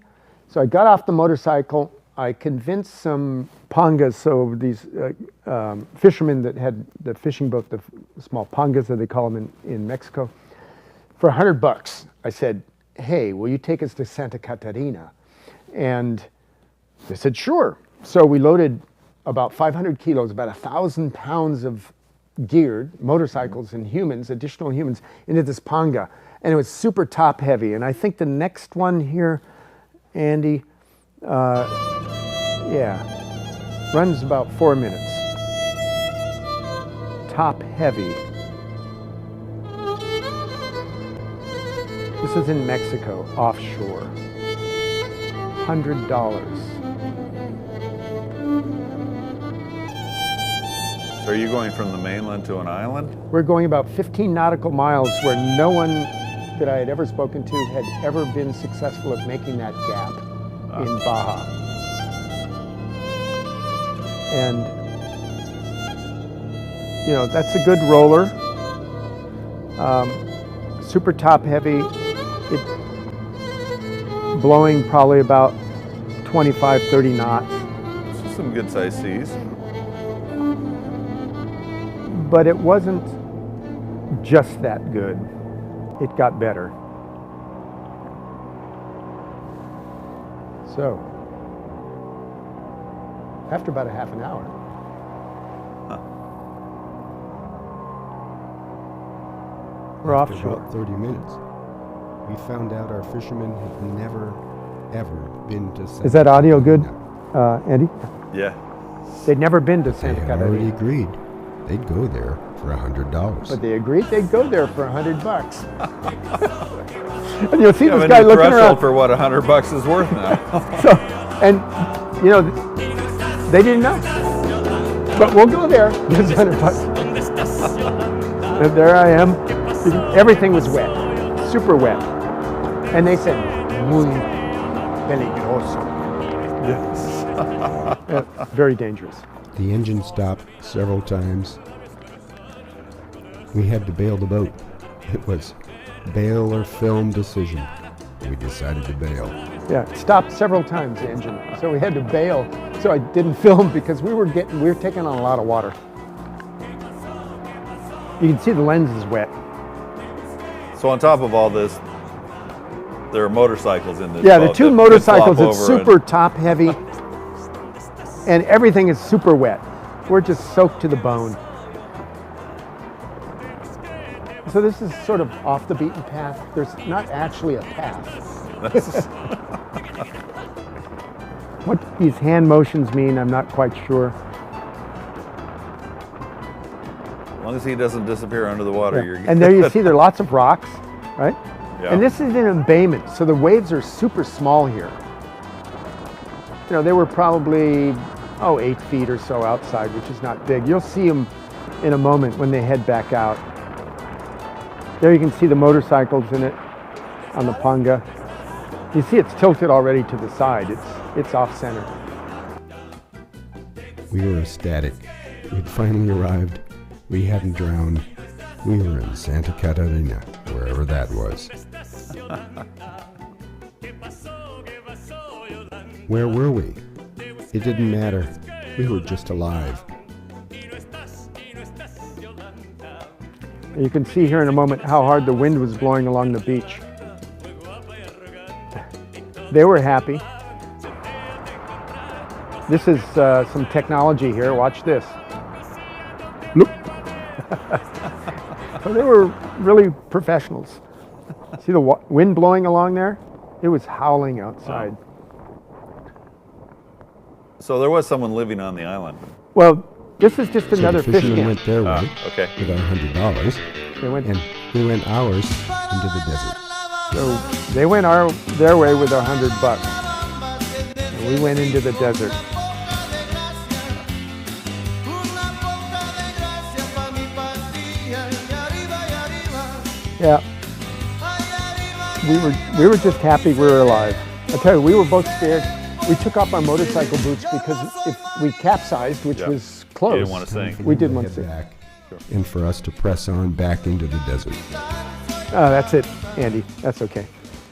S2: So I got off the motorcycle. I convinced some pangas, so these fishermen that had the fishing boat, the small pangas that they call them in Mexico, for $100. I said, hey, will you take us to Santa Catarina? And they said, sure. So we loaded about 500 kilos, about 1,000 pounds of gear, motorcycles and additional humans, into this panga. And it was super top heavy. And I think the next one here, Andy, runs about 4 minutes. Top heavy. This is in Mexico, offshore. $100.
S1: So are you going from the mainland to an island?
S2: We're going about 15 nautical miles where no one that I had ever spoken to had ever been successful at making that gap in Baja. And, that's a good roller. Super top heavy. Blowing probably about 25, 30 knots.
S1: Some good sized seas.
S2: But it wasn't just that good. It got better. So, after about a half an hour, we're
S5: After
S2: offshore.
S5: about 30 minutes, we found out our fishermen had never, ever been to Santa
S2: Is that audio good,
S5: Catarina.
S2: Andy?
S1: Yeah.
S2: They'd never been to
S5: They
S2: Santa
S5: had already
S2: Catarina.
S5: agreed they'd go there for $100.
S2: But they agreed they'd go there for $100. And you'll see
S1: You have
S2: this
S1: a
S2: guy
S1: new
S2: looking
S1: threshold
S2: around.
S1: for what $100 is worth now.
S2: So, and you know, they didn't know. But we'll go there. There's $100. And there I am. Everything was wet, super wet. And they said, muy peligroso. Yes. Very dangerous.
S5: The engine stopped several times. We had to bail the boat. It was bail or film decision. We decided to bail.
S2: Yeah, it stopped several times, the engine. So we had to bail. So I didn't film because we were taking on a lot of water. You can see the lens is wet.
S1: So on top of all this, there are motorcycles in this
S2: Yeah,
S1: boat
S2: the two
S1: that
S2: motorcycles,
S1: flop
S2: it's
S1: over
S2: super top heavy. And everything is super wet. We're just soaked to the bone. So this is sort of off the beaten path. There's not actually a path. What these hand motions mean, I'm not quite sure.
S1: As long as he doesn't disappear under the water,
S2: Yeah.
S1: you're good.
S2: And there you see there are lots of rocks, right?
S1: Yeah.
S2: And this is an embayment, so the waves are super small here. You know, they were probably, 8 feet or so outside, which is not big. You'll see them in a moment when they head back out. There you can see the motorcycles in it on the Panga. You see it's tilted already to the side. It's off center.
S5: We were ecstatic. We'd finally arrived. We hadn't drowned. We were in Santa Catarina, wherever that was. Where were we? It didn't matter. We were just alive.
S2: You can see here in a moment how hard the wind was blowing along the beach. They were happy. This is some technology here. Watch this. Look. So they were really professionals. See the wind blowing along there? It was howling outside.
S5: So
S1: there was someone living on the island.
S2: Well, this is just another
S5: the
S2: fish
S5: fishermen
S2: camp.
S5: went their way
S1: Okay.
S5: with our $100,
S2: They went,
S5: and we went ours into the desert.
S2: so they went their way with our $100. And we went into the desert. Yeah. We were just happy we were alive. I tell you, we were both scared. We took off our motorcycle boots because if we capsized, which
S1: Yeah.
S2: was close,
S1: You didn't want to sink.
S2: we didn't want
S5: Head
S2: to.
S5: back, and for us to press on back into the desert.
S2: Oh, that's it, Andy. That's okay.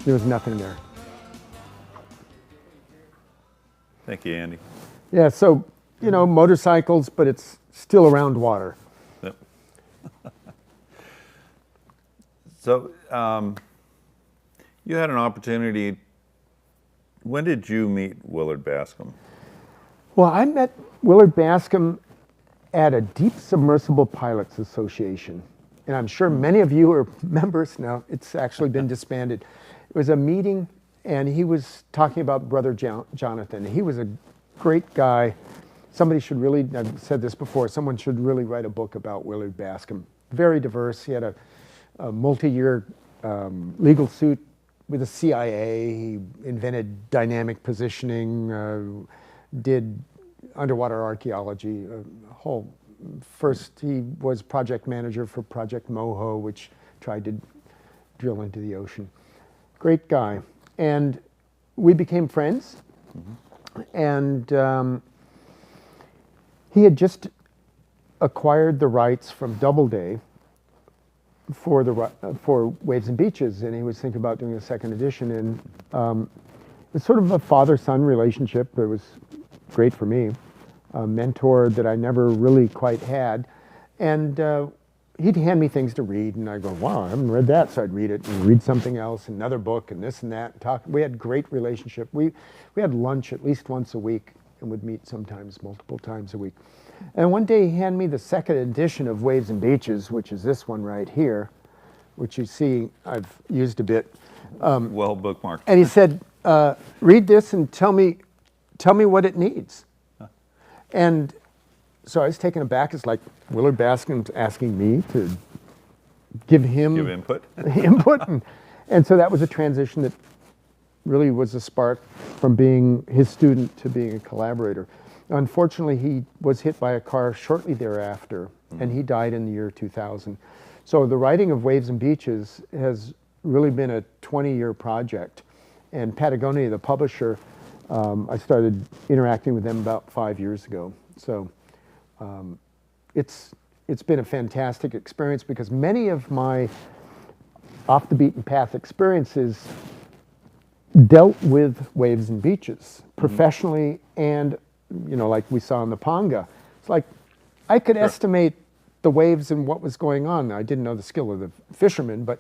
S2: There was nothing there.
S1: Thank you, Andy.
S2: Yeah, so, motorcycles, but it's still around water.
S1: Yep. So you had an opportunity. When did you meet Willard Bascom?
S2: Well, I met Willard Bascom at a Deep Submersible Pilots Association. And I'm sure many of you are members now. It's actually been disbanded. It was a meeting, and he was talking about Brother Jonathan. He was a great guy. Somebody should really, I've said this before, someone should really write a book about Willard Bascom. Very diverse. He had a multi-year legal suit with the CIA. He invented dynamic positioning, did underwater archaeology, First, he was project manager for Project Moho, which tried to drill into the ocean. Great guy. And we became friends. And he had just acquired the rights from Doubleday for Waves and Beaches, and he was thinking about doing a second edition. And it was sort of a father-son relationship. It was great for me. A mentor that I never really quite had. And he'd hand me things to read, and I'd go, wow, I haven't read that, so I'd read it, and read something else, another book, and this and that, and talk. We had great relationship. We had lunch at least once a week, and would meet sometimes multiple times a week. And one day he handed me the second edition of Waves and Beaches, which is this one right here, which you see I've used a bit.
S1: Well bookmarked.
S2: And he said, read this and tell me what it needs. And so I was taken aback. It's like Willard Bascom's asking me to give him
S1: Give input.
S2: input. And so that was a transition that really was a spark from being his student to being a collaborator. Unfortunately, he was hit by a car shortly thereafter, and he died in the year 2000. So the writing of Waves and Beaches has really been a 20-year project. And Patagonia, the publisher, I started interacting with them about 5 years ago. So it's been a fantastic experience because many of my off the beaten path experiences dealt with waves and beaches professionally, and like we saw in the Panga. It's like I could estimate the waves and what was going on. I didn't know the skill of the fishermen, but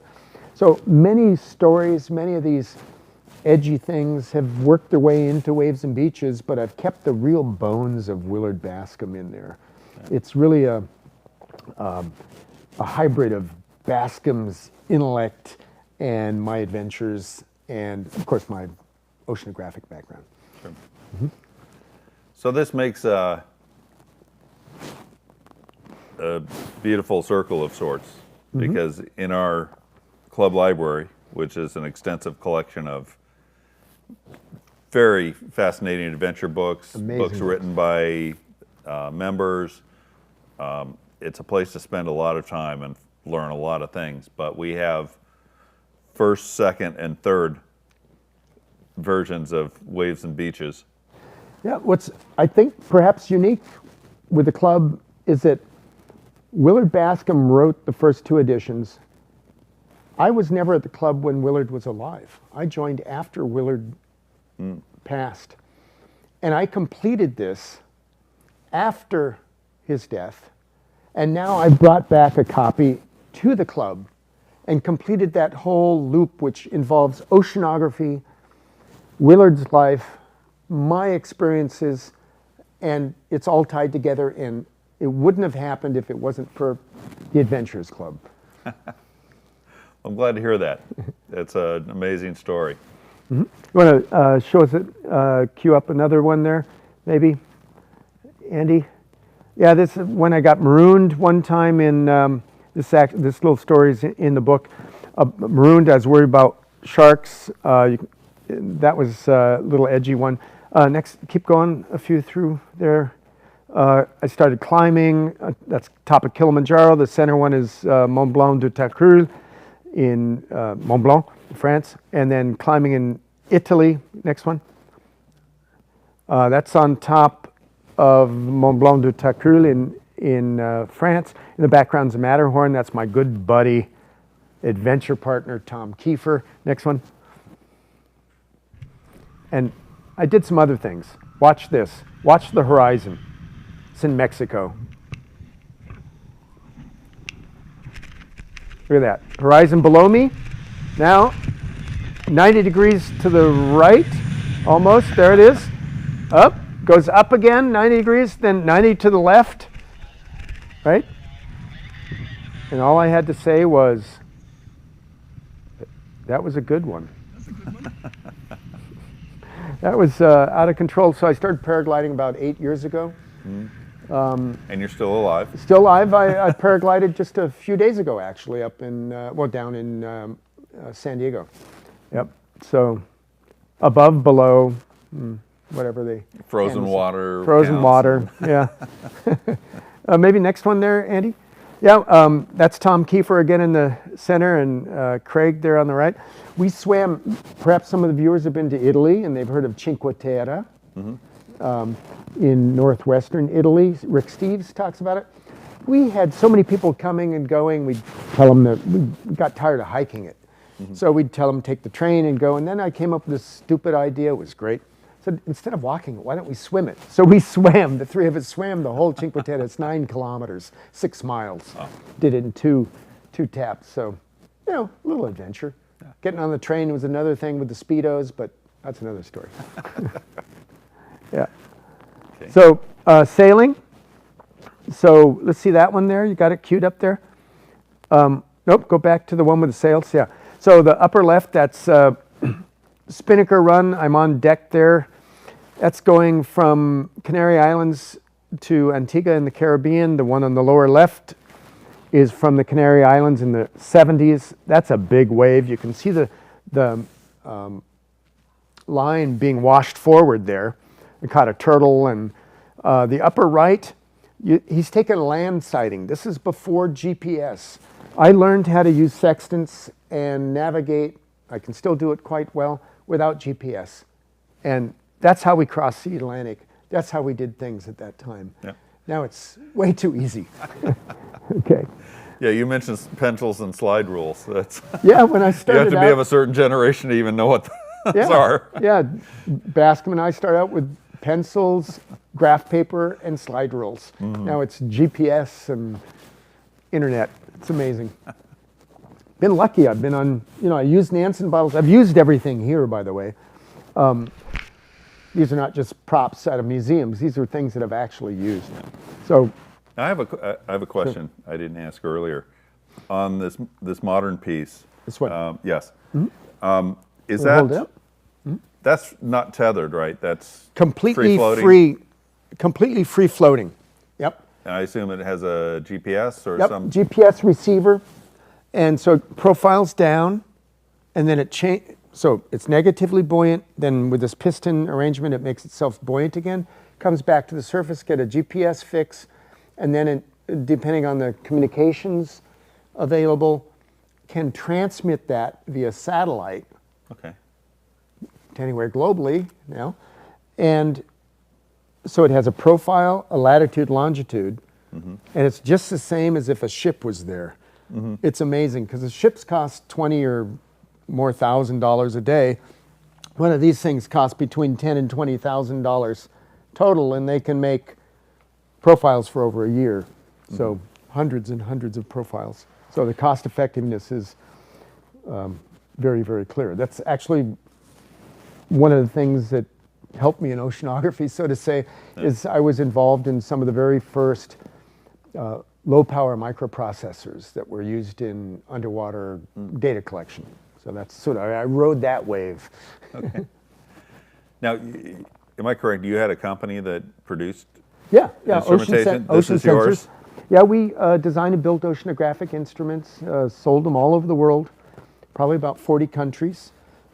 S2: so many stories, many of these edgy things have worked their way into Waves and Beaches, but I've kept the real bones of Willard Bascom in there. It's really a hybrid of Bascom's intellect and my adventures, and of course my oceanographic background.
S1: Sure. So this makes a beautiful circle of sorts, because in our club library, which is an extensive collection of very fascinating adventure books, books written by members, it's a place to spend a lot of time and learn a lot of things. But we have first, second, and third versions of Waves and Beaches.
S2: Yeah, what's I think perhaps unique with the club is that Willard Bascom wrote the first two editions. I was never at the club when Willard was alive. I joined after Willard passed. And I completed this after his death. And now I brought back a copy to the club and completed that whole loop, which involves oceanography, Willard's life, my experiences, and it's all tied together, and it wouldn't have happened if it wasn't for the Adventurers Club.
S1: I'm glad to hear that. It's an amazing story.
S2: You want to show us it, cue up another one there, maybe, Andy? Yeah, this is when I got marooned one time in, this little story is in the book. Marooned, I was worried about sharks. That was a little edgy one. Next, keep going a few through there. I started climbing. That's top of Kilimanjaro. The center one is Mont Blanc du Tacrul in Mont Blanc, France. And then climbing in Italy. Next one. That's on top of Mont Blanc du Tacrul in France. In the background's the Matterhorn. That's my good buddy, adventure partner, Tom Kiefer. Next one. And I did some other things. Watch this. Watch the horizon. It's in Mexico. Look at that. Horizon below me. Now, 90 degrees to the right. Almost. There it is. Up. Goes up again, 90 degrees, then 90 to the left. Right? And all I had to say was, that was a good one. That was out of control. So I started paragliding about 8 years ago.
S1: And you're still alive?
S2: Still alive. I paraglided just a few days ago, actually, up in, down in San Diego. Yep. So above, below, whatever they...
S1: Frozen water.
S2: Frozen water, yeah. Maybe next one there, Andy? Yeah, that's Tom Kiefer again in the center, and Craig there on the right. We swam, perhaps some of the viewers have been to Italy, and they've heard of Cinque Terre in northwestern Italy. Rick Steves talks about it. We had so many people coming and going, we'd tell them that we got tired of hiking it. So we'd tell them take the train and go, and then I came up with this stupid idea, it was great. So instead of walking it, why don't we swim it? So we swam, the three of us swam the whole Cinque Terre. It's 9 kilometers, 6 miles. Oh. Did it in two taps. So, a little adventure. Yeah. Getting on the train was another thing with the Speedos, but that's another story. Yeah. Okay. So sailing. So let's see that one there. You got it queued up there? Nope, go back to the one with the sails. Yeah. So the upper left, that's Spinnaker Run. I'm on deck there. That's going from Canary Islands to Antigua in the Caribbean. The one on the lower left is from the Canary Islands in the 70s. That's a big wave. You can see the line being washed forward there. It caught a turtle. And the upper right, he's taken a land sighting. This is before GPS. I learned how to use sextants and navigate. I can still do it quite well without GPS. And that's how we crossed the Atlantic. That's how we did things at that time.
S1: Yeah.
S2: Now it's way too easy. Okay.
S1: Yeah, you mentioned pencils and slide rules. That's
S2: Yeah, when I started
S1: you have to
S2: out,
S1: be of a certain generation to even know what those are.
S2: Yeah, Bascom and I started out with pencils, graph paper, and slide rules. Now it's GPS and internet. It's amazing. Been lucky. I've been on, I used Nansen bottles. I've used everything here, by the way. These are not just props out of museums. These are things that I've actually used. So
S1: I have a question I didn't ask earlier on this modern piece.
S2: This one?
S1: Yes. Is
S2: hold it
S1: that
S2: up.
S1: that's not tethered, right? That's
S2: Completely
S1: free-floating?
S2: completely free floating. Yep.
S1: And I assume it has a GPS or
S2: Yep.
S1: some.
S2: GPS receiver, and so it profiles down, and then it change. So it's negatively buoyant. Then with this piston arrangement, it makes itself buoyant again. Comes back to the surface, get a GPS fix, and then it, depending on the communications available, can transmit that via satellite
S1: Okay.
S2: to anywhere globally now. And so it has a profile, a latitude, longitude, and it's just the same as if a ship was there. It's amazing because the ships cost $20,000 or more a day. One of these things costs between $10,000 and $20,000 total, and they can make profiles for over a year. So hundreds and hundreds of profiles. So the cost effectiveness is very, very clear. That's actually one of the things that helped me in oceanography, so to say, is I was involved in some of the very first low power microprocessors that were used in underwater data collection. So that's sort of, I rode that wave.
S1: Okay. Now, am I correct? You had a company that produced
S2: Yeah,
S1: instrumentation? This is
S2: Sensors.
S1: yours?
S2: Yeah, we designed and built oceanographic instruments, sold them all over the world, probably about 40 countries.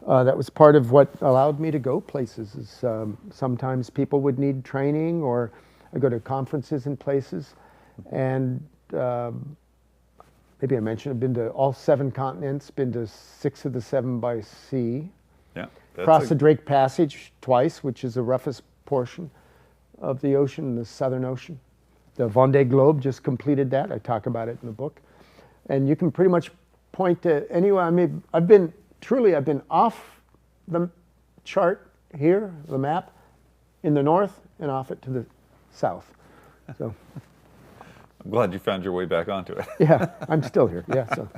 S2: That was part of what allowed me to go places. Is, sometimes people would need training, or I go to conferences in places. And maybe I mentioned I've been to all 7 continents, been to 6 of the 7 by sea.
S1: Yeah.
S2: Crossed the Drake Passage twice, which is the roughest portion of the ocean, the Southern Ocean. The Vendée Globe just completed that. I talk about it in the book. And you can pretty much point to anywhere. I mean, I've been off the chart here, the map, in the north, and off it to the south. So,
S1: I'm glad you found your way back onto it.
S2: yeah, I'm still here. Yeah. So,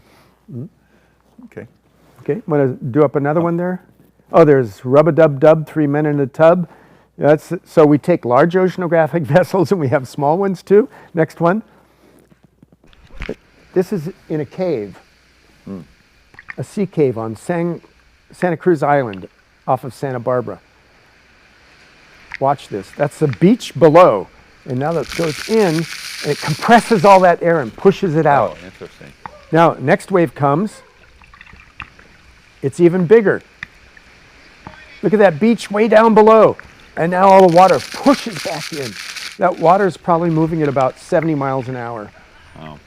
S1: Okay.
S2: okay, want to do up another one there? Oh, there's Rub-a-Dub-Dub, 3 Men in a Tub. That's, so we take large oceanographic vessels and we have small ones too. Next one. This is in a cave, a sea cave on Santa Cruz Island off of Santa Barbara. Watch this. That's the beach below. And now that goes in, and it compresses all that air and pushes it out.
S1: Oh, interesting.
S2: Now, next wave comes. It's even bigger. Look at that beach way down below. And now all the water pushes back in. That water is probably moving at about 70 miles an hour.
S1: Wow.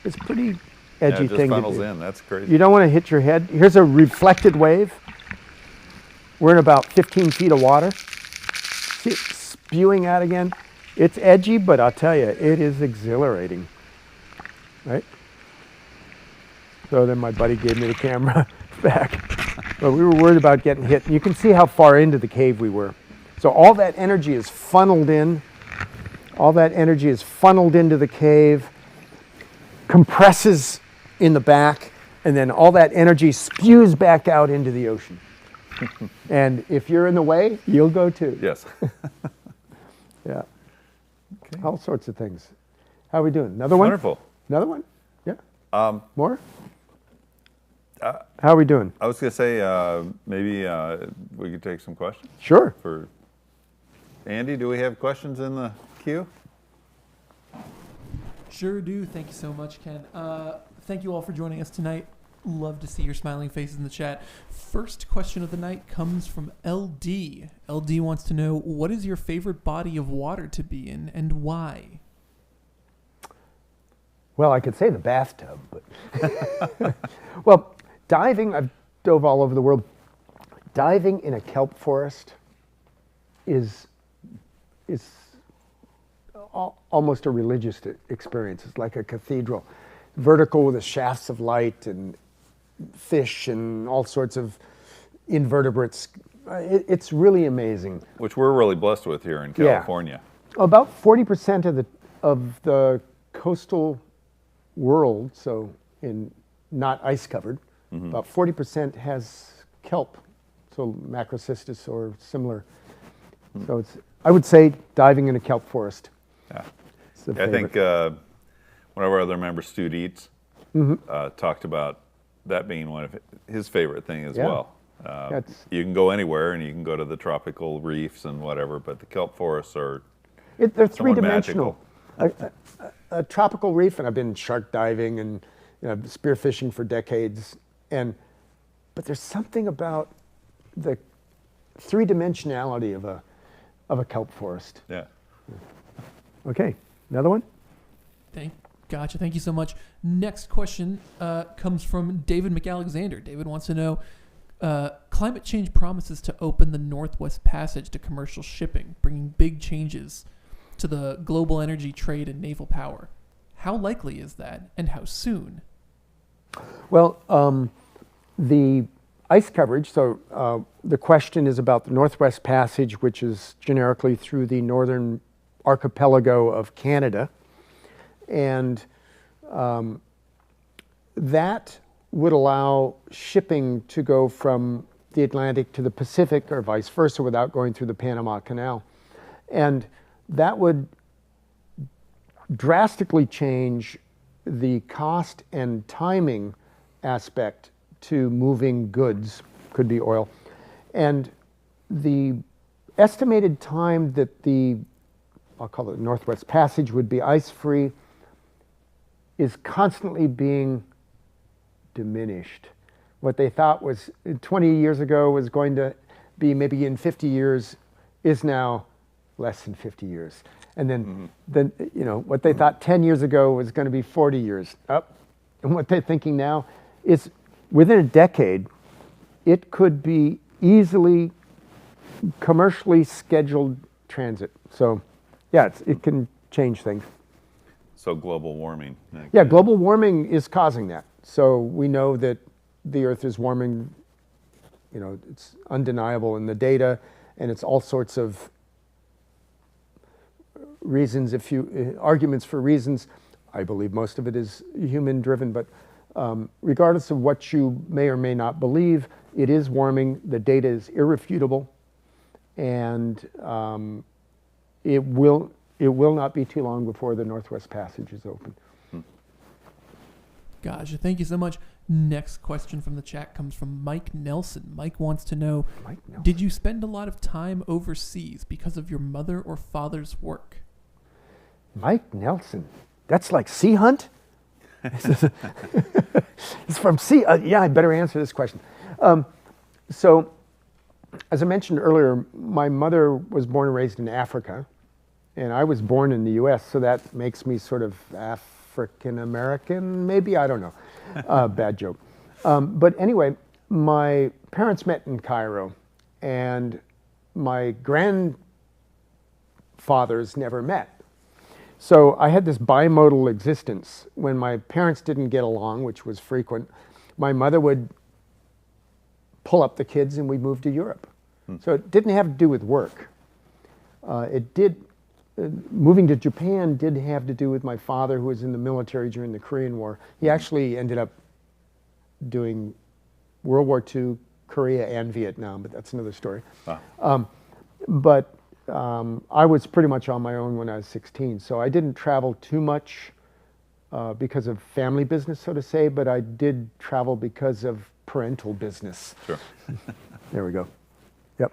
S2: It's a pretty
S1: Yeah,
S2: edgy
S1: it just
S2: thing to
S1: funnels
S2: do.
S1: in. That's crazy.
S2: You don't want to hit your head. Here's a reflected wave. We're in about 15 feet of water. See it spewing out again? It's edgy, but I'll tell you, it is exhilarating. Right? So then my buddy gave me the camera back. But we were worried about getting hit. You can see how far into the cave we were. So all that energy is funneled in. All that energy is funneled into the cave, compresses in the back, and then all that energy spews back out into the ocean. And if you're in the way, you'll go too.
S1: Yes.
S2: Yeah.
S1: Okay.
S2: All sorts of things. How are we doing? Another one?
S1: Wonderful.
S2: Another one? Yeah. More? How are we doing?
S1: I was going to say maybe we could take some questions
S2: Sure.
S1: for Andy. Do we have questions in the queue?
S6: Sure do. Thank you so much, Ken. Thank you all for joining us tonight. Love to see your smiling faces in the chat. First question of the night comes from LD. LD wants to know, what is your favorite body of water to be in and why?
S2: Well, I could say the bathtub, but well, diving, I've dove all over the world. Diving in a kelp forest is almost a religious experience. It's like a cathedral, vertical with the shafts of light and fish and all sorts of invertebrates. It's really amazing.
S1: Which we're really blessed with here in California.
S2: Yeah. About 40% of the coastal world, so in not ice covered, about 40% has kelp, so macrocystis or similar. So it's, I would say, diving in a kelp forest.
S1: Yeah.
S2: I
S1: think one of our other members, Stu Dietz, talked about that being one of his favorite things as well. You can go anywhere and you can go to the tropical reefs and whatever, but the kelp forests are
S2: they're three-dimensional. A tropical reef, and I've been shark diving and spearfishing for decades, but there's something about the three-dimensionality of a kelp forest.
S1: Yeah.
S2: Okay, another one?
S6: Gotcha. Thank you so much. Next question comes from David McAlexander. David wants to know, climate change promises to open the Northwest Passage to commercial shipping, bringing big changes to the global energy trade and naval power. How likely is that, and how soon?
S2: Well, the ice coverage, so the question is about the Northwest Passage, which is generically through the northern archipelago of Canada. And that would allow shipping to go from the Atlantic to the Pacific or vice versa without going through the Panama Canal. And that would drastically change the cost and timing aspect to moving goods, could be oil. And the estimated time that I'll call it Northwest Passage would be ice-free is constantly being diminished. What they thought was 20 years ago was going to be maybe in 50 years is now less than 50 years. And then, what they thought 10 years ago was going to be 40 years up. And what they're thinking now is within a decade, it could be easily commercially scheduled transit. So yeah, it can change things.
S1: So global warming.
S2: Yeah, global warming is causing that. So we know that the Earth is warming, it's undeniable in the data, and it's all sorts of reasons, arguments for reasons. I believe most of it is human driven, but regardless of what you may or may not believe, it is warming. The data is irrefutable, and it will not be too long before the Northwest Passage is open.
S6: Gotcha. Thank you so much. Next question from the chat comes from Mike Nelson. Mike wants to know, did you spend a lot of time overseas because of your mother or father's work?
S2: Mike Nelson. That's like Sea Hunt? It's from Sea. Yeah, I better answer this question. So, as I mentioned earlier, my mother was born and raised in Africa, and I was born in the U.S., so that makes me sort of African American, maybe, I don't know. Bad joke. But anyway, my parents met in Cairo, and my grandfathers never met. So I had this bimodal existence. When my parents didn't get along, which was frequent, my mother would pull up the kids and we moved to Europe. So it didn't have to do with work. Moving to Japan did have to do with my father, who was in the military during the Korean War. He actually ended up doing World War II, Korea, and Vietnam, but that's another story. But I was pretty much on my own when I was 16, so I didn't travel too much because of family business, so to say, but I did travel because of parental business.
S1: Sure.
S2: There we go. Yep.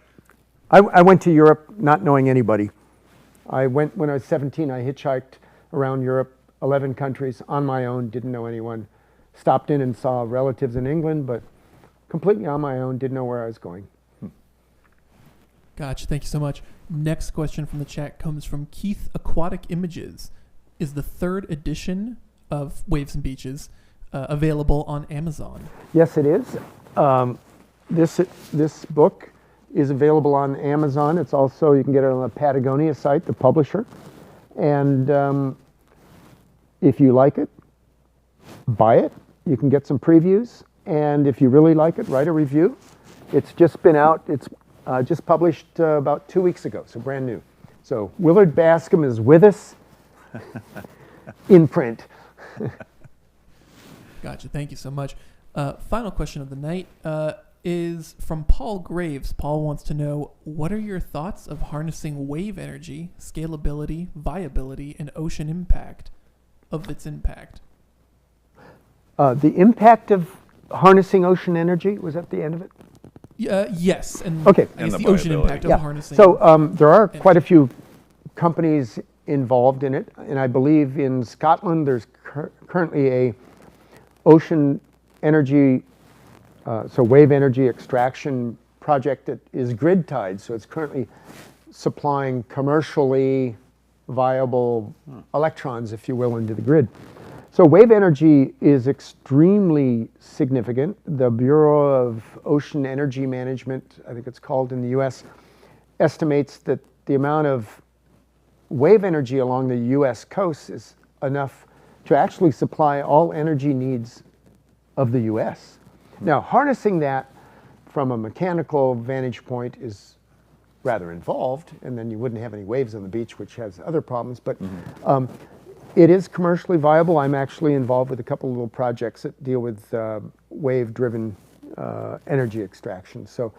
S2: I went to Europe not knowing anybody. I went when I was 17. I hitchhiked around Europe 11 countries on my own, didn't know anyone. Stopped in and saw relatives in England, but completely on my own, didn't know where I was going.
S6: Gotcha. Thank you so much. Next question from the chat comes from Keith Aquatic Images. Is the 3rd edition of Waves and Beaches available on Amazon?
S2: Yes, it is. This book is available on Amazon. It's also, you can get it on the Patagonia site, the publisher. And if you like it, buy it. You can get some previews. And if you really like it, write a review. It's just been out. It's just published about 2 weeks ago, so brand new. So Willard Bascom is with us in print.
S6: Gotcha. Thank you so much. Final question of the night is from Paul Graves. Paul wants to know, what are your thoughts of harnessing wave energy, scalability, viability, and ocean impact of its impact?
S2: The impact of harnessing ocean energy, was that the end of it?
S6: Yes, and
S2: Okay.
S6: I guess
S1: And
S6: the
S1: the
S6: ocean impact
S1: viability.
S6: of harnessing.
S2: So there are quite a few companies involved in it, and I believe in Scotland there's currently a ocean energy, so wave energy extraction project that is grid tied, so it's currently supplying commercially viable electrons, if you will, into the grid. So wave energy is extremely significant. The Bureau of Ocean Energy Management, I think it's called in the US, estimates that the amount of wave energy along the US coast is enough to actually supply all energy needs of the US. Now, harnessing that from a mechanical vantage point is rather involved, and then you wouldn't have any waves on the beach, which has other problems, but it is commercially viable. I'm actually involved with a couple little projects that deal with wave-driven energy extraction. So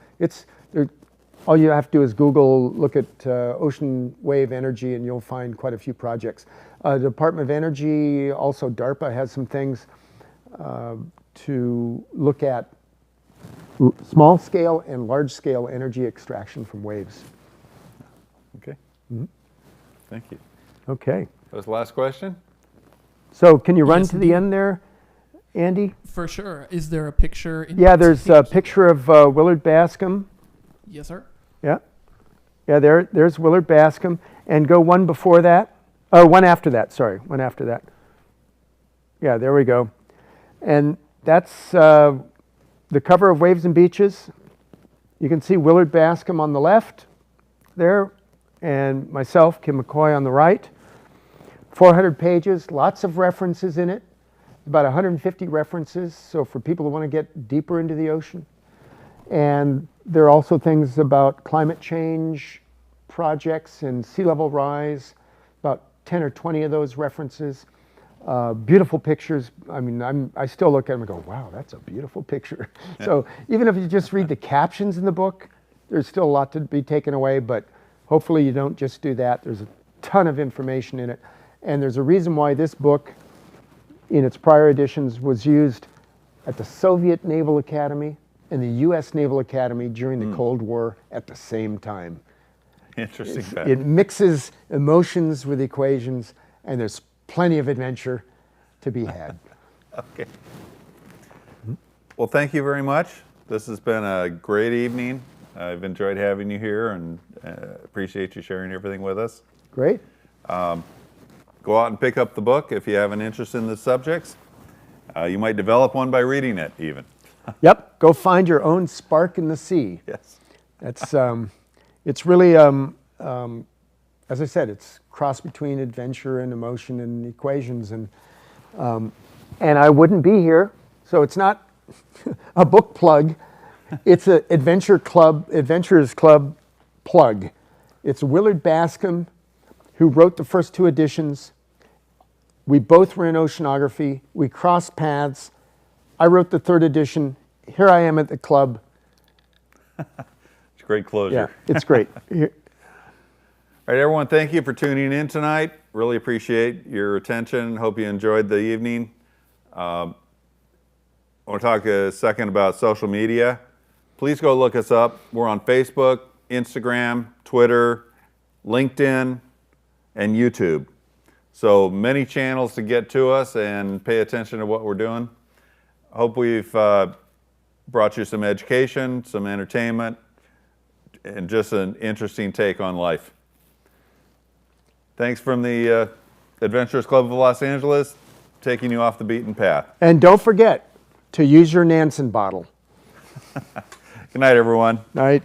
S2: all you have to do is Google, look at ocean wave energy, and you'll find quite a few projects. The Department of Energy, also DARPA, has some things to look at small-scale and large-scale energy extraction from waves.
S1: Okay. Thank you.
S2: Okay.
S1: That was the last question?
S2: So can you run
S6: Yes,
S2: to the end there, Andy?
S6: For sure. Is there a picture?
S2: Yeah, there's a picture of Willard Bascom.
S6: Yes, sir.
S2: Yeah. Yeah, there's Willard Bascom. And go one before that. Oh, one after that, sorry. One after that. Yeah, there we go. And that's the cover of Waves and Beaches. You can see Willard Bascom on the left there, and myself, Kim McCoy, on the right. 400 pages, lots of references in it, about 150 references, so for people who want to get deeper into the ocean. And there are also things about climate change projects and sea level rise, about 10 or 20 of those references. Beautiful pictures. I mean, I still look at them and go, wow, that's a beautiful picture. So even if you just read the captions in the book, there's still a lot to be taken away, but hopefully you don't just do that. There's a ton of information in it. And there's a reason why this book, in its prior editions, was used at the Soviet Naval Academy and the US Naval Academy during the Cold War at the same time.
S1: Interesting fact.
S2: It mixes emotions with equations, and there's plenty of adventure to be had.
S1: Okay. Well, thank you very much. This has been a great evening. I've enjoyed having you here, and appreciate you sharing everything with us.
S2: Great.
S1: Go out and pick up the book if you have an interest in the subjects. You might develop one by reading it, even.
S2: Yep. Go find your own spark in the sea.
S1: Yes.
S2: That's it's really as I said, it's cross between adventure and emotion and equations, and I wouldn't be here, so it's not a book plug. It's an Adventurers Club plug. It's Willard Bascom, who wrote the first 2 editions. We both were in oceanography. We crossed paths. I wrote the 3rd edition. Here I am at the club.
S1: It's a great closure.
S2: Yeah, it's great. Here-
S1: All right, everyone, thank you for tuning in tonight. Really appreciate your attention. Hope you enjoyed the evening. I want to talk a second about social media. Please go look us up. We're on Facebook, Instagram, Twitter, LinkedIn, and YouTube. So many channels to get to us and pay attention to what we're doing. Hope we've brought you some education, some entertainment, and just an interesting take on life. Thanks from the Adventurers Club of Los Angeles, taking you off the beaten path.
S2: And don't forget to use your Nansen bottle.
S1: Good night, everyone.
S2: Night.